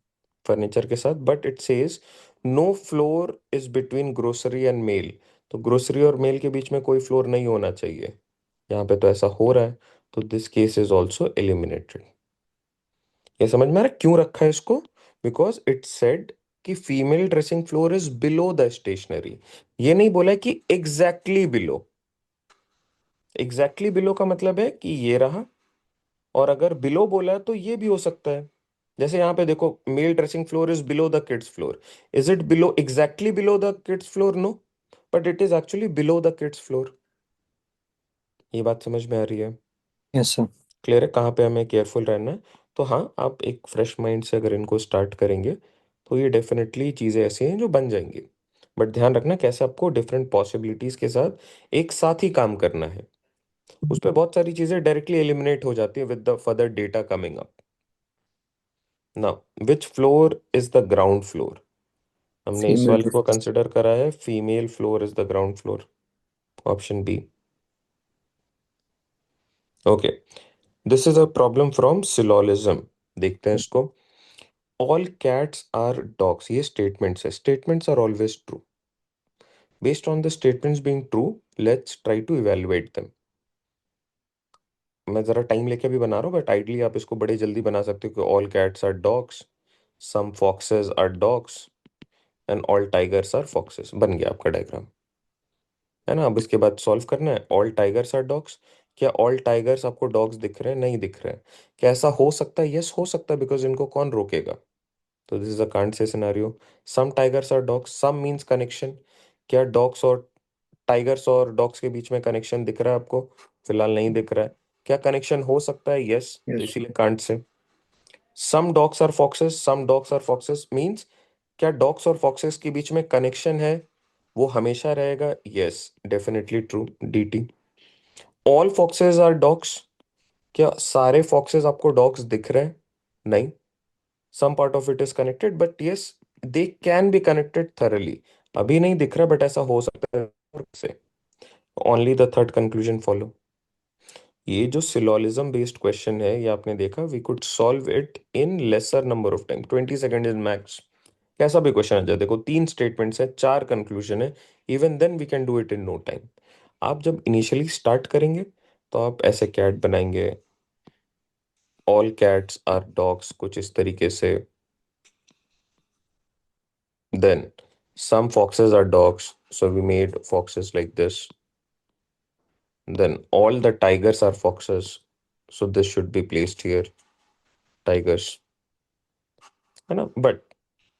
A: फर्नीचर के साथ. But it says no floor is between grocery and male. तो ग्रोसरी और मेल के बीच में कोई फ्लोर नहीं होना चाहिए. यहाँ पे तो ऐसा हो रहा है, तो this case is also eliminated. ये समझ में आ रहा है क्यों रखा है इसको? बिकॉज इट सेड कि female dressing floor is below the stationery. ये नहीं बोला है कि एग्जैक्टली बिलो. एग्जैक्टली बिलो का मतलब है कि ये रहा, और अगर बिलो बोला है तो ये भी हो सकता है. जैसे यहाँ पे देखो, male dressing floor is below the kids floor. Is it below, exactly below the kids floor? No, but it is actually below the kids floor. ये बात समझ में आ रही है?
C: Yes sir.
A: क्लियर है कहाँ पे हमें केयरफुल रहना है? तो हाँ, आप एक फ्रेश माइंड से अगर इनको स्टार्ट करेंगे तो ये डेफिनेटली चीज़ें ऐसी हैं जो बन जाएंगी. बट ध्यान रखना कैसे आपको डिफरेंट पॉसिबिलिटीज के साथ एक साथ ही काम करना है. उस पर बहुत सारी चीज़ें डायरेक्टली एलिमिनेट हो जाती है with the further data coming up. Now which floor is the ground floor? हमने इस
C: फीमेल.
A: वाले को कंसिडर करा है, female floor is the ground floor. Option B. Okay, this is a problem from syllogism. देखते हैं इसको. ऑल कैट्स आर डॉग्स, ये स्टेटमेंट्स है. Statements are always true. Based on the statements being true, let's try to evaluate them. मैं जरा time लेके भी बना रहा हूँ, बट आइडली आप इसको बड़े जल्दी बना सकते हो कि all cats are dogs, some foxes are dogs, and all tigers are foxes. बन गया आपका डायग्राम, है ना? अब इसके बाद सॉल्व करना है. All tigers are dogs. क्या ऑल टाइगर्स आपको डॉग्स दिख रहे हैं? नहीं दिख रहे हैं. क्या ऐसा हो सकता है? यस, हो सकता है, बिकॉज इनको कौन रोकेगा? तो this is a can't say scenario. Some tigers are dogs, some means connection. क्या डॉग्स और टाइगर्स और डॉग्स के बीच में कनेक्शन दिख रहा है आपको? फिलहाल नहीं दिख रहा है. क्या कनेक्शन हो सकता है? यस, तो
C: यस.
A: इसीलिए can't say. Some dogs are foxes, some dogs are foxes means क्या डॉग्स और फॉक्सेस के बीच में कनेक्शन है? वो हमेशा रहेगा. Yes, definitely true, DT. All foxes are dogs. क्या सारे फॉक्सेस आपको डॉग्स दिख रहे हैं? नहीं. Some part of it is connected, but yes, they can be connected thoroughly. अभी नहीं दिख रहा, बट ऐसा हो सकता है say. Only the third conclusion follow. ये जो सिलोलिज्म बेस्ड क्वेश्चन है, ये आपने देखा, we could solve it in lesser number of time, 20 second is max. कैसा भी क्वेश्चन आ जाए, देखो 3 स्टेटमेंट्स है, 4 कंक्लूजन है, even then we can do it in no time. आप जब इनिशियली स्टार्ट करेंगे तो आप ऐसे कैट बनाएंगे, ऑल कैट्स आर डॉग्स, कुछ इस तरीके से. Then some foxes are dogs, so we made foxes like this. Then all the tigers are foxes, so this should be placed here. Tigers, है ना। बट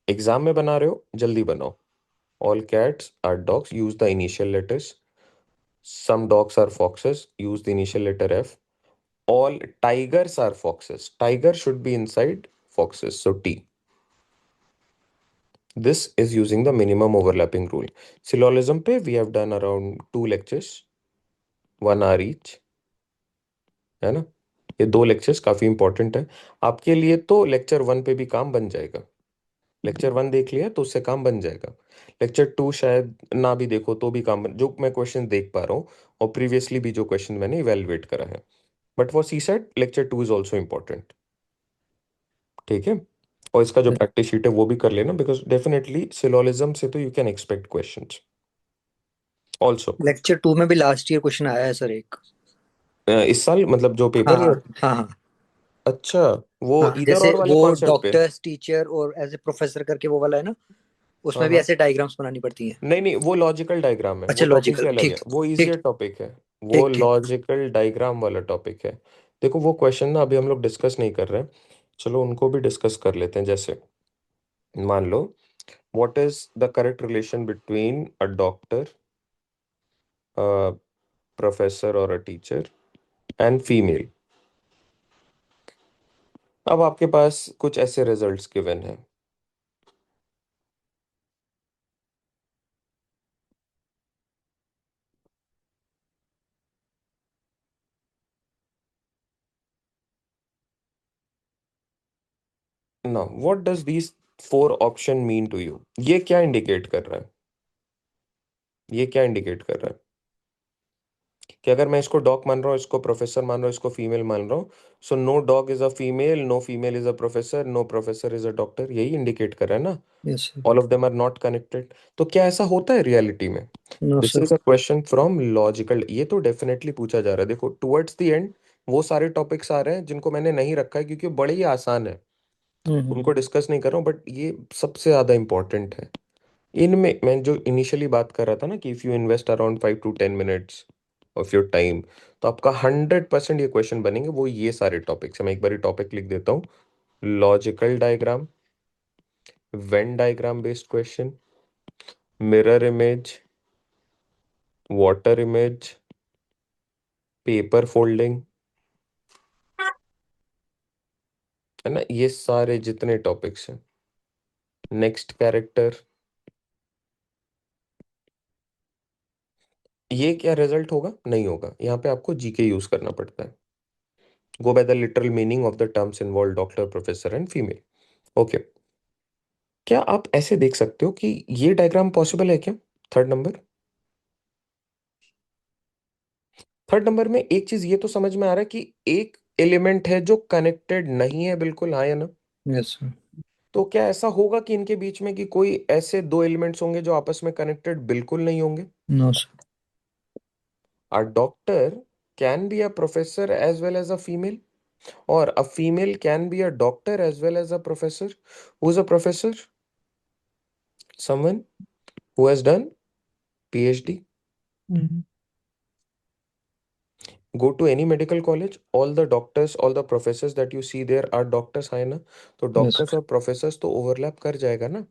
A: एग्जाम में बना रहे हो, जल्दी बनाओ। All cats are dogs, use the initial letters. Some dogs are foxes, use the initial letter F. All tigers are foxes. Tiger should be inside foxes. So T. This is using the minimum overlapping rule. Syllogism पे we have done around 2 lectures, 1 hour each, है ना। ये 2 lectures काफी important है आपके लिए, तो lecture 1 पे भी काम बन जाएगा। लेक्चर 1 देख लिया तो उससे काम बन जाएगा। लेक्चर 2 शायद ना भी देखो तो भी काम जो मैं क्वेश्चन देख पा रहा हूँ, और प्रीवियसली भी जो क्वेश्चन मैंने इवेलुएट करा है। But for C set lecture 2 is also important, ठीक है। और इसका जो प्रैक्टिस शीट है वो भी कर लेना, बिकॉज डेफिनेटली सिलोलिज्म से तो you can expect questions also.
C: Lecture 2 में भी लास्ट ईयर क्वेश्चन आया है सर एक।
A: इस साल मतलब जो
C: हाँ
A: पेपर
C: हाँ
A: है।
C: हाँ हाँ
A: अच्छा, वो
C: हाँ,
A: इधर
C: जैसे
A: और वाले
C: वो
A: कॉन्सेप्ट पे।
C: डॉक्टर्स टीचर और एज ए प्रोफेसर करके वो वाला है ना,
A: हाँ
C: उसमें भी
A: हाँ,
C: ऐसे डायग्राम्स बनानी पड़ती हैं।
A: नहीं नहीं, वो लॉजिकल डायग्राम है, वो
C: अच्छा
A: टॉपिक ही
C: लॉजिकल,
A: अलग है,
C: ठीक
A: वो
C: ठीक
A: इजियर टॉपिक है। वो
C: ठीक ठीक।
A: लॉजिकल डायग्राम वाला टॉपिक है। देखो वो क्वेश्चन ना अभी हम लोग डिस्कस नहीं कर रहे हैं, चलो उनको भी डिस्कस कर लेते हैं। जैसे मान लो, what is the correct relation between a doctor, professor और अ टीचर एंड फीमेल। अब आपके पास कुछ ऐसे रिजल्ट्स गिवन हैं। Now what does these 4 option mean to you? ये क्या इंडिकेट कर रहा है? ये क्या इंडिकेट कर रहा है कि अगर मैं इसको डॉग मान रहा हूँ, इसको प्रोफेसर मान रहा हूँ, इसको फीमेल मान रहा हूँ, so no dog is a female, no female is a professor, no professor is a doctor, यही इंडिकेट कर रहा है ना।
C: Yes sir.
A: All of them are not connected. तो क्या ऐसा होता है रियलिटी में?
C: No
A: this
C: sir.
A: Is a question from logical, ये तो डेफिनेटली पूछा जा रहा है। देखो टुवर्ड्स द एंड वो सारे टॉपिक्स आ रहे हैं जिनको मैंने नहीं रखा है क्योंकि बड़े ही आसान है, उनको डिस्कस नहीं कर रहा हूँ, बट ये सबसे ज्यादा इंपॉर्टेंट है। इनमें मैं जो इनिशियली बात कर रहा था ना कि if you invest around 5 to 10 minutes of your time, तो आपका 100% ये क्वेश्चन बनेंगे। वो ये सारे टॉपिक्स है, मैं एक बार टॉपिक लिख देता हूँ। Logical diagram, Venn diagram based question, mirror image, water image, paper folding, है ना। ये सारे जितने टॉपिक्स हैं, नेक्स्ट कैरेक्टर, ये क्या रिजल्ट होगा? नहीं होगा, यहाँ पे आपको जीके यूज करना पड़ता है। Go by the literal meaning of the terms involve, doctor, professor and female. Okay, क्या आप ऐसे देख सकते हो कि ये डायग्राम पॉसिबल है क्या? थर्ड नंबर, थर्ड नंबर में एक चीज ये तो समझ में आ रहा है कि एक एलिमेंट है जो कनेक्टेड नहीं है बिल्कुल, हाँ या ना।
C: Yes sir.
A: तो क्या ऐसा होगा कि इनके बीच में कि कोई ऐसे 2 एलिमेंट्स होंगे जो आपस में कनेक्टेड बिल्कुल नहीं होंगे?
C: No sir.
A: A doctor can be a professor as well as a female, or a female can be a doctor as well as a professor. Who's a professor? Someone who has done PhD.
B: Hmm.
A: Go to any medical college, all the doctors, all the professors that you see there are doctors, है ना। तो
C: yes
A: doctors और professors तो overlap कर जाएगा ना,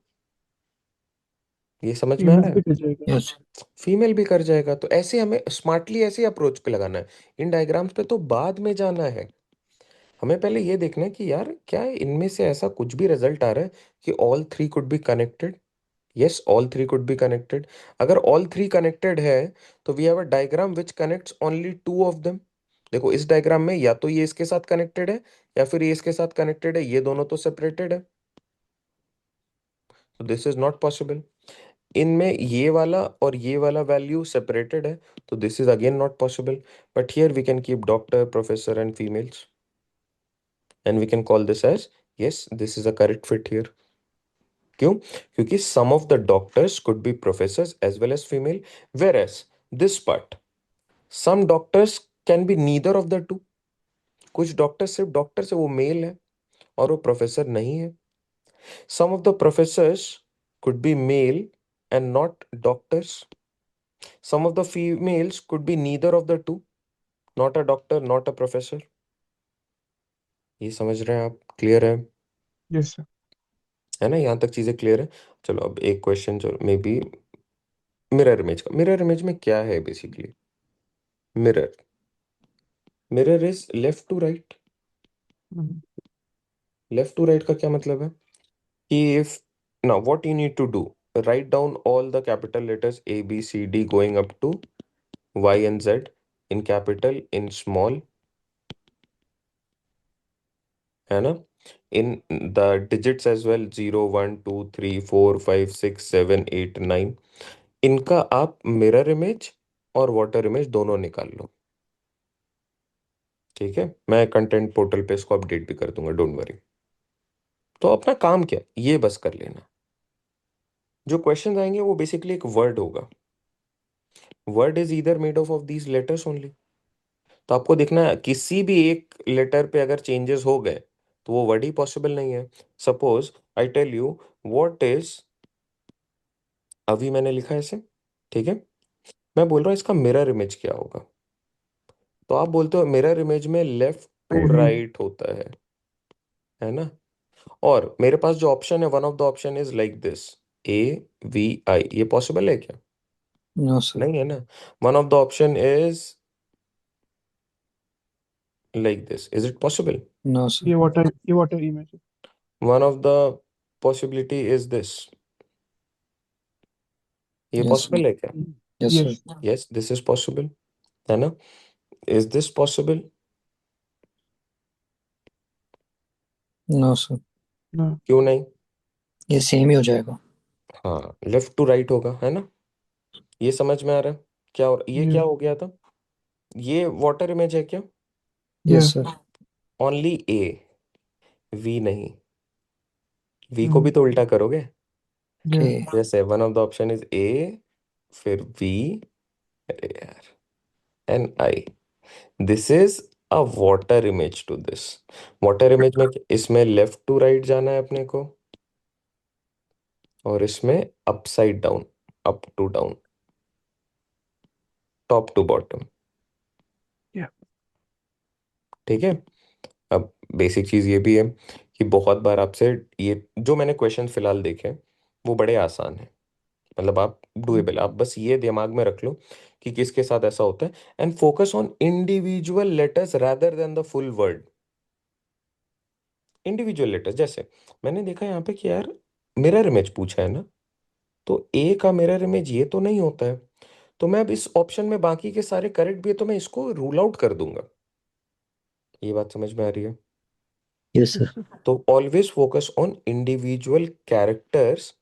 A: ये समझ में आ
B: फीमेल्स
A: रहा है।
B: भी कर जाएगा।
C: यस।
A: फीमेल भी कर जाएगा, तो ऐसे हमें स्मार्टली ऐसे अप्रोच पे लगाना है। इन डायग्राम्स पे तो बाद में जाना है, हमें पहले ये देखना है कि यार क्या इनमें से ऐसा कुछ भी रिजल्ट आ रहा है कि all three could be connected. Yes, all three could be connected. अगर ऑल थ्री कनेक्टेड है तो we have a diagram which connects only 2 of them. देखो इस डायग्राम में या तो ये इसके साथ कनेक्टेड है या फिर ये इसके साथ कनेक्टेड है, ये दोनों तो सेपरेटेड है, तो दिस इज नॉट पॉसिबल। इनमें ये वाला और ये वाला वैल्यू सेपरेटेड है, तो this is again not possible. But here we can keep doctor, professor and females, and we can call this as, yes, this is a correct fit here. क्यों? क्योंकि some of the doctors could be professors as well as female, whereas this part, some doctors can be neither of the two. कुछ doctor सिर्फ doctor से वो mail है और वो professor नहीं है। some of the professors could be male and not doctors. some of the females could be neither of the two, not a doctor, not a professor. ये समझ रहे हैं आप? क्लियर है?
B: Yes sir.
A: है ना, यहाँ तक चीजें क्लियर है? चलो अब एक क्वेश्चन, चलो मे बी मिरर इमेज का। मिरर इमेज में क्या है basically? Mirror, mirror is left to right. Left to right का क्या मतलब है कि if, now what you need to do, write down all the capital letters A B C D going up to Y and Z in capital, in small, है ना, in the digits as well, 0 1 2 3 4 5 6 7 8 9। इनका आप mirror image और water image दोनों निकाल लो। ठीक है, मैं कंटेंट पोर्टल पे इसको अपडेट भी कर दूंगा, डोंट वरी। तो अपना काम क्या है, ये बस कर लेना। जो क्वेश्चन आएंगे वो बेसिकली एक वर्ड होगा। Word is either made of these letters only. तो आपको देखना है किसी भी एक लेटर पे अगर चेंजेस हो गए तो वो वर्ड ही पॉसिबल नहीं है। Suppose I tell you what is, अभी मैंने लिखा है इसे, ठीक है, मैं बोल रहा हूँ इसका मिरर इमेज क्या होगा, तो आप बोलते हो मिरर इमेज में लेफ्ट टू
B: वी।
A: राइट होता है ना। और मेरे पास जो ऑप्शन है, one of the option is like this, AVI, ये पॉसिबल है क्या?
C: No sir.
A: नहीं है ना। One of the option is like this, is it possible?
C: No sir.
B: ये वाटर इमेज है।
A: One of the possibility is this, ये
C: yes sir.
A: Possible है क्या?
C: Yes sir.
B: Yes.
A: Yes, this is possible, है ना। Is this possible?
C: No sir.
B: No.
A: क्यों नहीं?
C: ये सेम ही हो जाएगा।
A: हाँ, लेफ्ट टू राइट होगा, है ना। ये समझ में आ रहा है? क्या ये क्या
B: यस।
A: हो गया था? ये वाटर इमेज है क्या?
C: यस
B: या।
C: सर।
A: ओनली A, V नहीं। V को भी तो उल्टा करोगे।
B: या।
C: ओके।
A: जैसे one of the option is A, फिर V, अरे यार, NI। This is a water image to this. Water image में इसमें लेफ्ट टू राइट जाना है अपने को, और इसमें upside down, up to down, top to bottom.
B: या।
A: ठीक है। अब बेसिक चीज ये भी है कि बहुत बार आपसे, ये जो मैंने क्वेश्चन फिलहाल देखे वो बड़े आसान है, मतलब आप डुएबल, आप बस ये दिमाग में रख लो कि किसके साथ ऐसा होता है, and focus on individual letters rather than the full word. Individual letters, जैसे मैंने देखा यहाँ पे कि यार मिरर इमेज पूछा है ना, तो ए का मिरर इमेज ये तो नहीं होता है, तो मैं अब इस ऑप्शन में बाकी के सारे करेक्ट भी है तो मैं इसको रूल आउट कर दूंगा। ये बात समझ में आ रही है?
C: Yes sir.
A: तो always focus on individual characters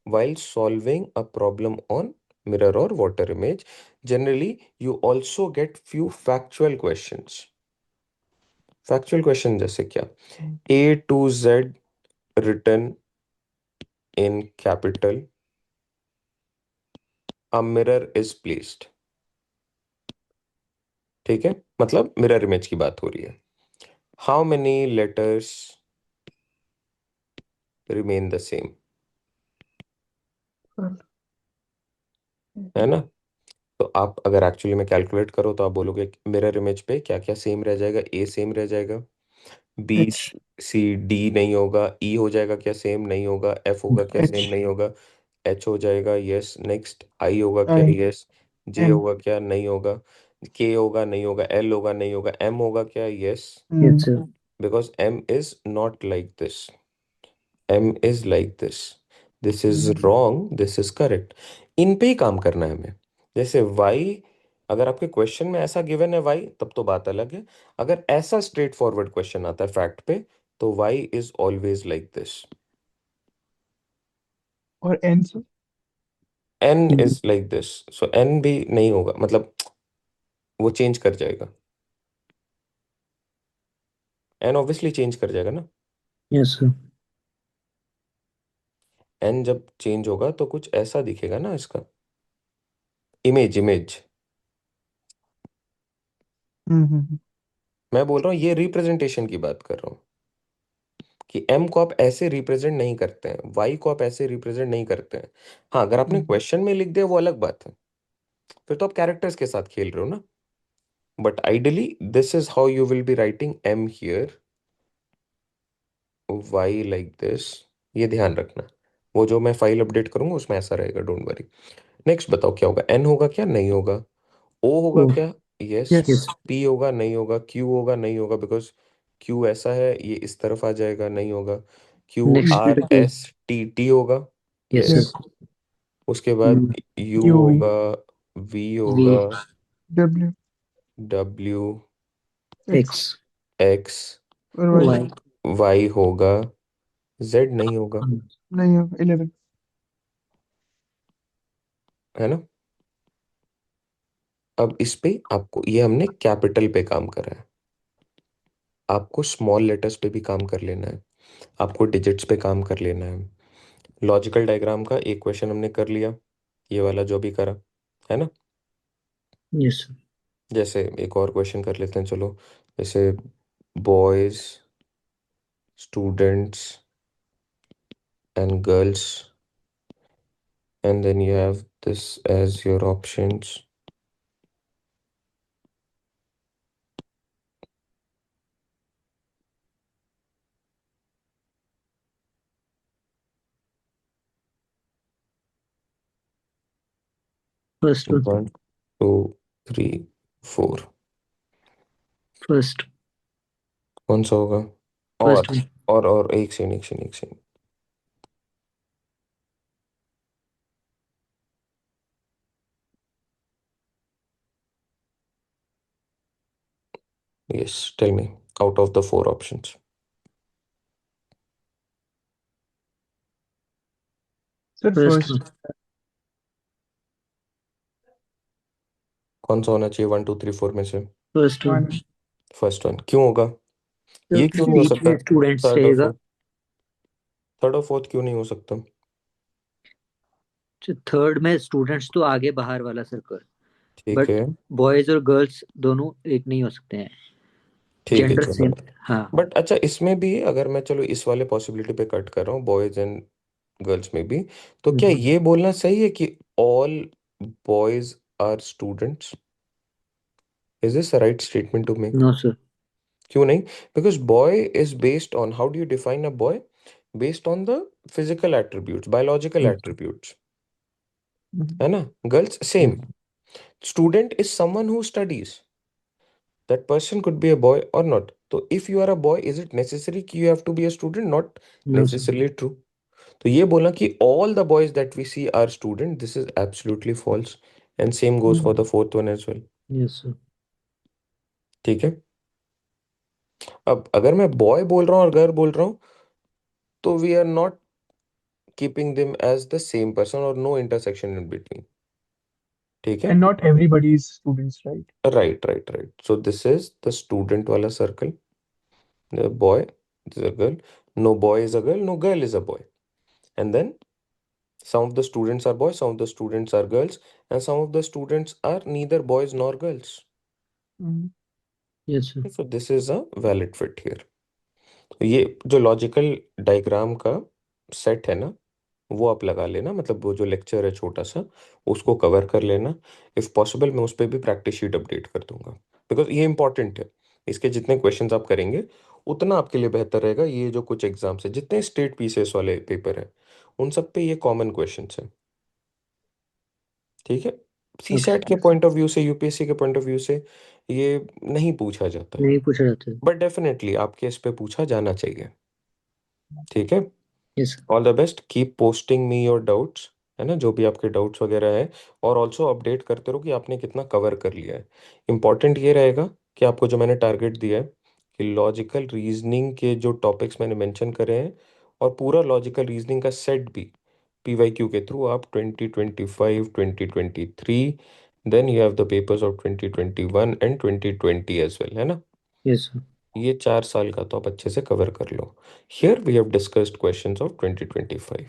A: while solving a problem on mirror or water image. Generally you also get few factual questions। factual question जैसे क्या? A to Z written in capital, a mirror is placed। ठीक है, मतलब mirror image की बात हो रही है। How many letters remain the same, है ना। तो आप अगर एक्चुअली में कैलकुलेट करो तो आप बोलोगे मिरर इमेज पे क्या क्या सेम रह जाएगा। ए सेम रह जाएगा, बी
B: एच।
A: सी डी नहीं होगा, ई हो जाएगा क्या सेम नहीं होगा, एफ होगा क्या
B: एच।
A: सेम नहीं होगा, एच हो जाएगा यस, नेक्स्ट आई होगा क्या
B: आई।
A: यस, जे
B: एम।
A: होगा क्या नहीं होगा, के होगा नहीं होगा, एल होगा नहीं होगा, एम होगा क्या yes,
C: yes sir.
A: Because M is not like this, M is like this is wrong, this is correct. इन पे ही काम करना है हमें। जैसे वाई, अगर आपके क्वेश्चन में ऐसा गिवन है वाई, तब तो बात अलग है। अगर ऐसा स्ट्रेट फॉरवर्ड क्वेश्चन आता है फैक्ट पे, तो Y is always like this,
B: और एन से।
A: N is like this, so N भी नहीं होगा, मतलब वो चेंज कर जाएगा, एन ऑब्वियसली चेंज कर जाएगा ना।
C: Yes sir.
A: एन जब चेंज होगा तो कुछ ऐसा दिखेगा ना इसका, इमेज इमेज।
B: हम्म।
A: मैं बोल रहा हूँ ये रिप्रेजेंटेशन की बात कर रहा हूँ कि एम को आप ऐसे रिप्रेजेंट नहीं करते हैं, वाई को आप ऐसे रिप्रेजेंट नहीं करते हैं। हाँ, अगर आपने क्वेश्चन में लिख दिया वो अलग बात है, फिर तो आप कैरेक्टर्स के साथ खेल रहे हो ना। But ideally this is how you will be writing am here, why like this, ये ध्यान रखना। वो जो मैं फाइल अपडेट करूंगा उसमें ऐसा रहेगा, डोंट वरी। नेक्स्ट बताओ क्या होगा, एन होगा क्या, नहीं होगा। ओ होगा
C: ओ।
A: क्या, यस।
B: यस।
C: यस।
A: पी होगा, नहीं होगा। क्यू होगा, नहीं होगा, बिकॉज क्यू ऐसा है, ये इस तरफ आ जाएगा, नहीं होगा। Q
C: next
B: hmm.
A: R
C: letter के।
A: एस टी टी होगा,
C: यस
A: यस।
C: सर।
B: यस।
A: उसके बाद यू
B: यू वी
A: होगा, वी
C: वी।
A: होगा,
B: W
A: W,
B: X
C: X.
A: X,
B: और वाई।
C: वाई।
A: वाई होगा, जेड नहीं होगा,
B: नहीं होगा 11।
A: है ना। अब इस पे आपको, ये हमने कैपिटल पे काम करा है, आपको स्मॉल लेटर्स पे भी काम कर लेना है, आपको डिजिट्स पे काम कर लेना है। लॉजिकल डायग्राम का एक क्वेश्चन हमने कर लिया, ये वाला जो भी करा, है ना।
C: Yes sir.
A: जैसे एक और क्वेश्चन कर लेते हैं, चलो। जैसे boys, students and girls, and then you have this as your options.
C: First one.
A: 1 2 3 4,
C: first.
A: कौन सा होगा। और
C: फर्स्ट वन।
A: और एक सेकंड, एक सेकंड, एक second. Yes, tell me, out of the 4 options
B: sir
C: first one.
B: First.
A: कौन सा होना चाहिए 1 2 3 4 में से।
C: First one.
B: One.
A: First one क्यों होगा,
C: तो
A: ये क्यों नहीं हो
C: बीच
A: सकता।
C: में स्टूडेंट्स
A: थर्ड और
C: रहेगा।
A: फोर्थ, थर्ड और फोर्थ क्यों नहीं हो सकता।
C: जो थर्ड में स्टूडेंट्स तो आगे बाहर वाला सर्कल।
A: ठीक
C: बट
A: है,
C: बॉयज और गर्ल्स दोनों एक नहीं हो सकते हैं।
A: ठीक है,
C: जेंडर
A: चलो।
C: सेम। हाँ।
A: बट अच्छा, इसमें भी अगर मैं, चलो इस वाले पॉसिबिलिटी पे कट कर रहा हूँ, बॉयज एंड गर्ल्स में भी, तो क्या ये बोलना सही है कि all boys are students. Is this right statement to make.
C: No sir.
A: क्यों नहीं, because boy is based on, how do you define a boy, based on the physical attributes, biological attributes, है ना। Girls same. Student is someone who studies, that person could be a boy or not. So if you are a boy, is it necessary कि you have to be a student? Not
C: no sir.
A: necessarily true. तो ये बोला कि all the boys that we see are student, this is absolutely false, and same goes for the fourth one as well.
C: Yes sir.
A: ठीक है। अब अगर मैं boy बोल रहा हूँ और गर्ल बोल रहा हूँ, तो we are not keeping them as the same person, और नो इंटरसेक्शन इन बिटवीन। ठीक है।
B: And not everybody is students right.
A: Right, right, right, so this is the student वाला circle, the boy, this is a girl, no boy is a girl, no girl is a boy, and then some of the students are boys, some of the students are girls, and some of the students are neither boys nor girls.
C: Yes sir.
A: Okay, so this is a valid fit here. तो ये जो logical diagram का set है ना, वो आप लगा लेना, मतलब वो जो लेक्चर है छोटा सा, उसको कवर कर लेना। इफ पॉसिबल मैं उस पर भी प्रैक्टिस शीट अपडेट कर दूंगा, बिकॉज ये इंपॉर्टेंट है। इसके जितने क्वेश्चंस आप करेंगे, उतना आपके लिए बेहतर रहेगा। ये जो कुछ एग्जाम्स है, जितने स्टेट पीसीएस वाले पेपर हैं, उन सब पे ये कॉमन क्वेश्चंस हैं। ठीक है। सी
C: ओके
A: सेट
C: सर।
A: के पॉइंट ऑफ व्यू से, यूपीएससी के पॉइंट ऑफ व्यू से ये नहीं पूछा जाता है,
C: नहीं पूछा जाता है।
A: बट डेफिनेटली आपके इस पे पूछा जाना चाहिए। ठीक है।
C: Yes sir.
A: All the best, keep posting me your doubts, है ना, जो भी आपके डाउट्स वगैरह है। और ऑल्सो अपडेट करते रहो कि आपने कितना कवर कर लिया है। इंपॉर्टेंट ये रहेगा कि आपको जो मैंने टारगेट दिया है, कि लॉजिकल रीजनिंग के जो टॉपिक्स मैंने मेंशन करे हैं, और पूरा लॉजिकल रीजनिंग का सेट भी पीवाईक्यू के थ्रू आप 2025 2023, then you have the papers of 2021 and 2020 as well, है ना।
C: Yes sir.
A: ये 4 साल का तो आप अच्छे से कवर कर लो। Here we have discussed questions of 2025।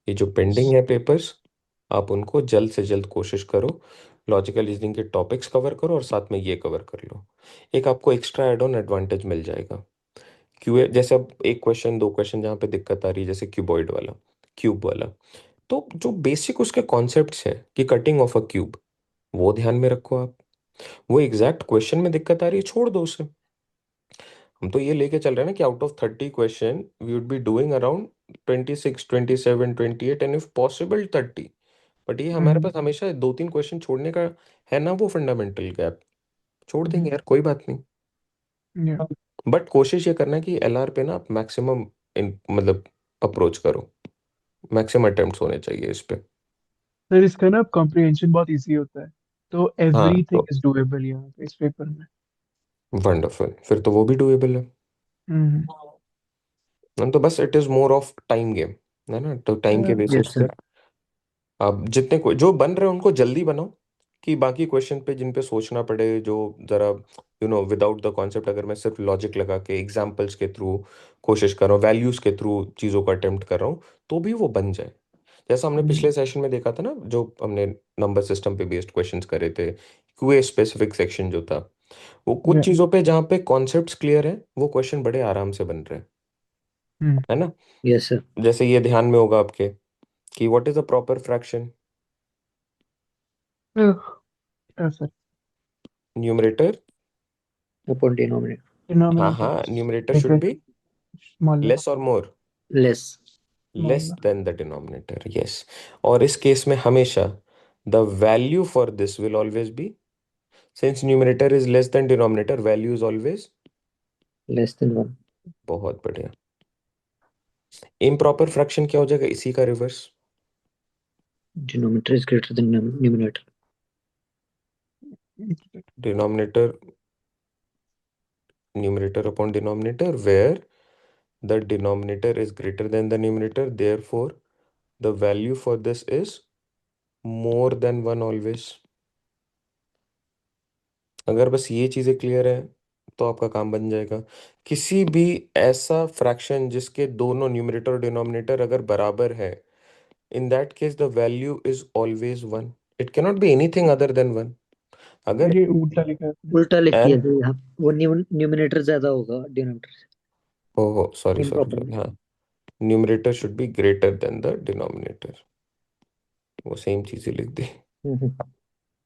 A: ये जो पेंडिंग है पेपर्स, आप उनको जल्द से जल्द कोशिश करो, लॉजिकल रीजनिंग के टॉपिक्स कवर करो, और साथ में ये कवर कर लो। एक आपको एक्स्ट्रा एड ऑन एडवांटेज मिल जाएगा। क्यू जैसे अब एक क्वेश्चन, 2 क्वेश्चन जहाँ पे दिक्कत आ रही है, जैसे क्यूबॉइड वाला, क्यूब वाला, तो जो बेसिक उसके कॉन्सेप्ट्स हैं कि कटिंग ऑफ अ क्यूब, वो ध्यान में रखो आप। वो एग्जैक्ट क्वेश्चन में दिक्कत आ रही है, छोड़ दो उसे। हम तो ये लेके चल रहे हैं ना कि out of 30 question we would be doing around 26, 27, 28 and if possible 30। But ये हमारे पास हमेशा 2-3 क्वेश्चन छोड़ने का है ना, वो फंडामेंटल गैप छोड़ देंगे यार, कोई बात नहीं।
B: या
A: बट कोशिश ये करना है कि एलआर पे ना आप मैक्सिमम मतलब अप्रोच करो, मैक्सिमम अटेम्प्ट्स होने चाहिए इस पे।
B: सर इसका ना कॉम्प्रिहेंशन बहुत इजी होता है, तो
A: हाँ
B: एवरीथिंग
A: तो
B: इज डूएबल यहाँ पे इस पेपर में।
A: वंडरफुल, फिर तो वो भी डुएबल है।
B: हम्म।
A: तो बस it is more of time game, है ना, तो टाइम के बेसिस
C: यस
A: पे
C: सर।
A: आप जितने जो बन रहे हैं उनको जल्दी बनाओ, कि बाकी क्वेश्चन पे जिन पे सोचना पड़े, जो जरा विदाउट द कॉन्सेप्ट, अगर मैं सिर्फ लॉजिक लगा के एग्जांपल्स के थ्रू कोशिश कर रहा हूँ, वैल्यूज के थ्रू चीज़ों को अटेम्प्ट कर रहा हूँ, तो भी वो बन जाए। जैसा हमने पिछले सेशन में देखा था ना, जो हमने नंबर सिस्टम पे बेस्ड क्वेश्चंस करे थे, क्यूए स्पेसिफिक सेक्शन जो था, वो कुछ
B: या
A: चीज़ों पे जहाँ पे कॉन्सेप्ट्स क्लियर है वो क्वेश्चन बड़े आराम से बन रहे हैं,
B: हम्म।
A: है ना।
C: Yes sir.
A: जैसे ये ध्यान में होगा आपके कि what is a proper fraction,
B: sir
A: numerator.
C: Upon denominator.
A: हाँ
B: डिनोमिनेटर
A: हाँ,
B: is
A: numerator should
B: bigger,
A: be
B: smaller,
A: less और more,
C: less.
A: Less
B: smaller.
A: Then the denominator, yes. और इस केस में हमेशा the value for this will always be, since numerator is less than denominator, value is always.
C: Less than 1।
A: बहुत बढ़िया। Improper fraction क्या हो जाएगा, इसी का reverse.
C: Denominator is greater than numerator.
A: Denominator, numerator upon denominator, where the denominator is greater than the numerator, therefore the value for this is more than 1 always। अगर बस ये चीज़ें क्लियर है तो आपका काम बन जाएगा। किसी भी ऐसा फ्रैक्शन जिसके दोनों न्यूमरेटर और डिनोमिनेटर अगर बराबर है, in that case the value is always 1, it cannot be anything other than 1। अगर
B: ये उल्टा लिखा है आपने।
C: उल्टा लिख दिया
A: एन,
C: सर यहाँ। वो न्यूमरेटर ज्यादा होगा डिनोमिनेटर से।
A: ओहो सॉरी सॉरी
C: इम्प्रॉपर
A: सॉरी,
C: में।
A: हाँ, numerator should be greater than the denominator, वो सेम चीज़ें लिख दी।
C: हम्म।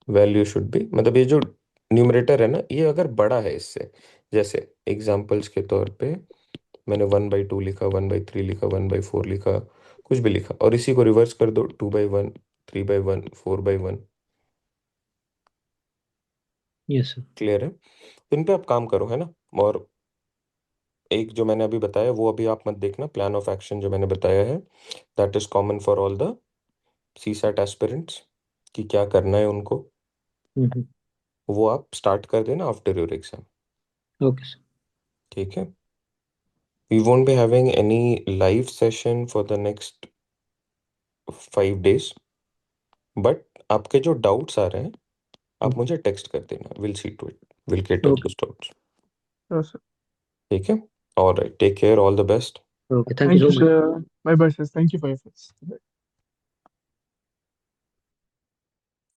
A: वैल्यू शुड बी, मतलब ये जो न्यूमरेटर है ना, ये अगर बड़ा है इससे, जैसे एग्जांपल्स के तौर पे मैंने 1/2 लिखा, 1/3 लिखा, 1/4 लिखा, कुछ भी लिखा, और इसी को रिवर्स कर दो, 2/1, 3/1, 4/1।
C: Yes sir.
A: क्लियर है, तो इन पे आप काम करो, है ना। और एक जो मैंने अभी बताया वो अभी आप मत देखना, प्लान ऑफ एक्शन जो मैंने बताया है, that is common for all the CSAT aspirants, कि क्या करना है उनको,
C: हम्म।
A: वो आप स्टार्ट कर देना after your exam.
C: Okay sir.
A: ठीक है, we won't be having any live session for the next 5 days, but आपके जो डाउट्स आ रहे हैं आप मुझे टेक्स्ट कर देना, will see to it, will cater
C: okay.
A: Those doubts.
B: तो सर
A: ठीक है, alright, take care, all the best.
C: Okay, thank you
B: thank
C: so
B: you
C: much.
B: Sir, bye bye sir, thank you for your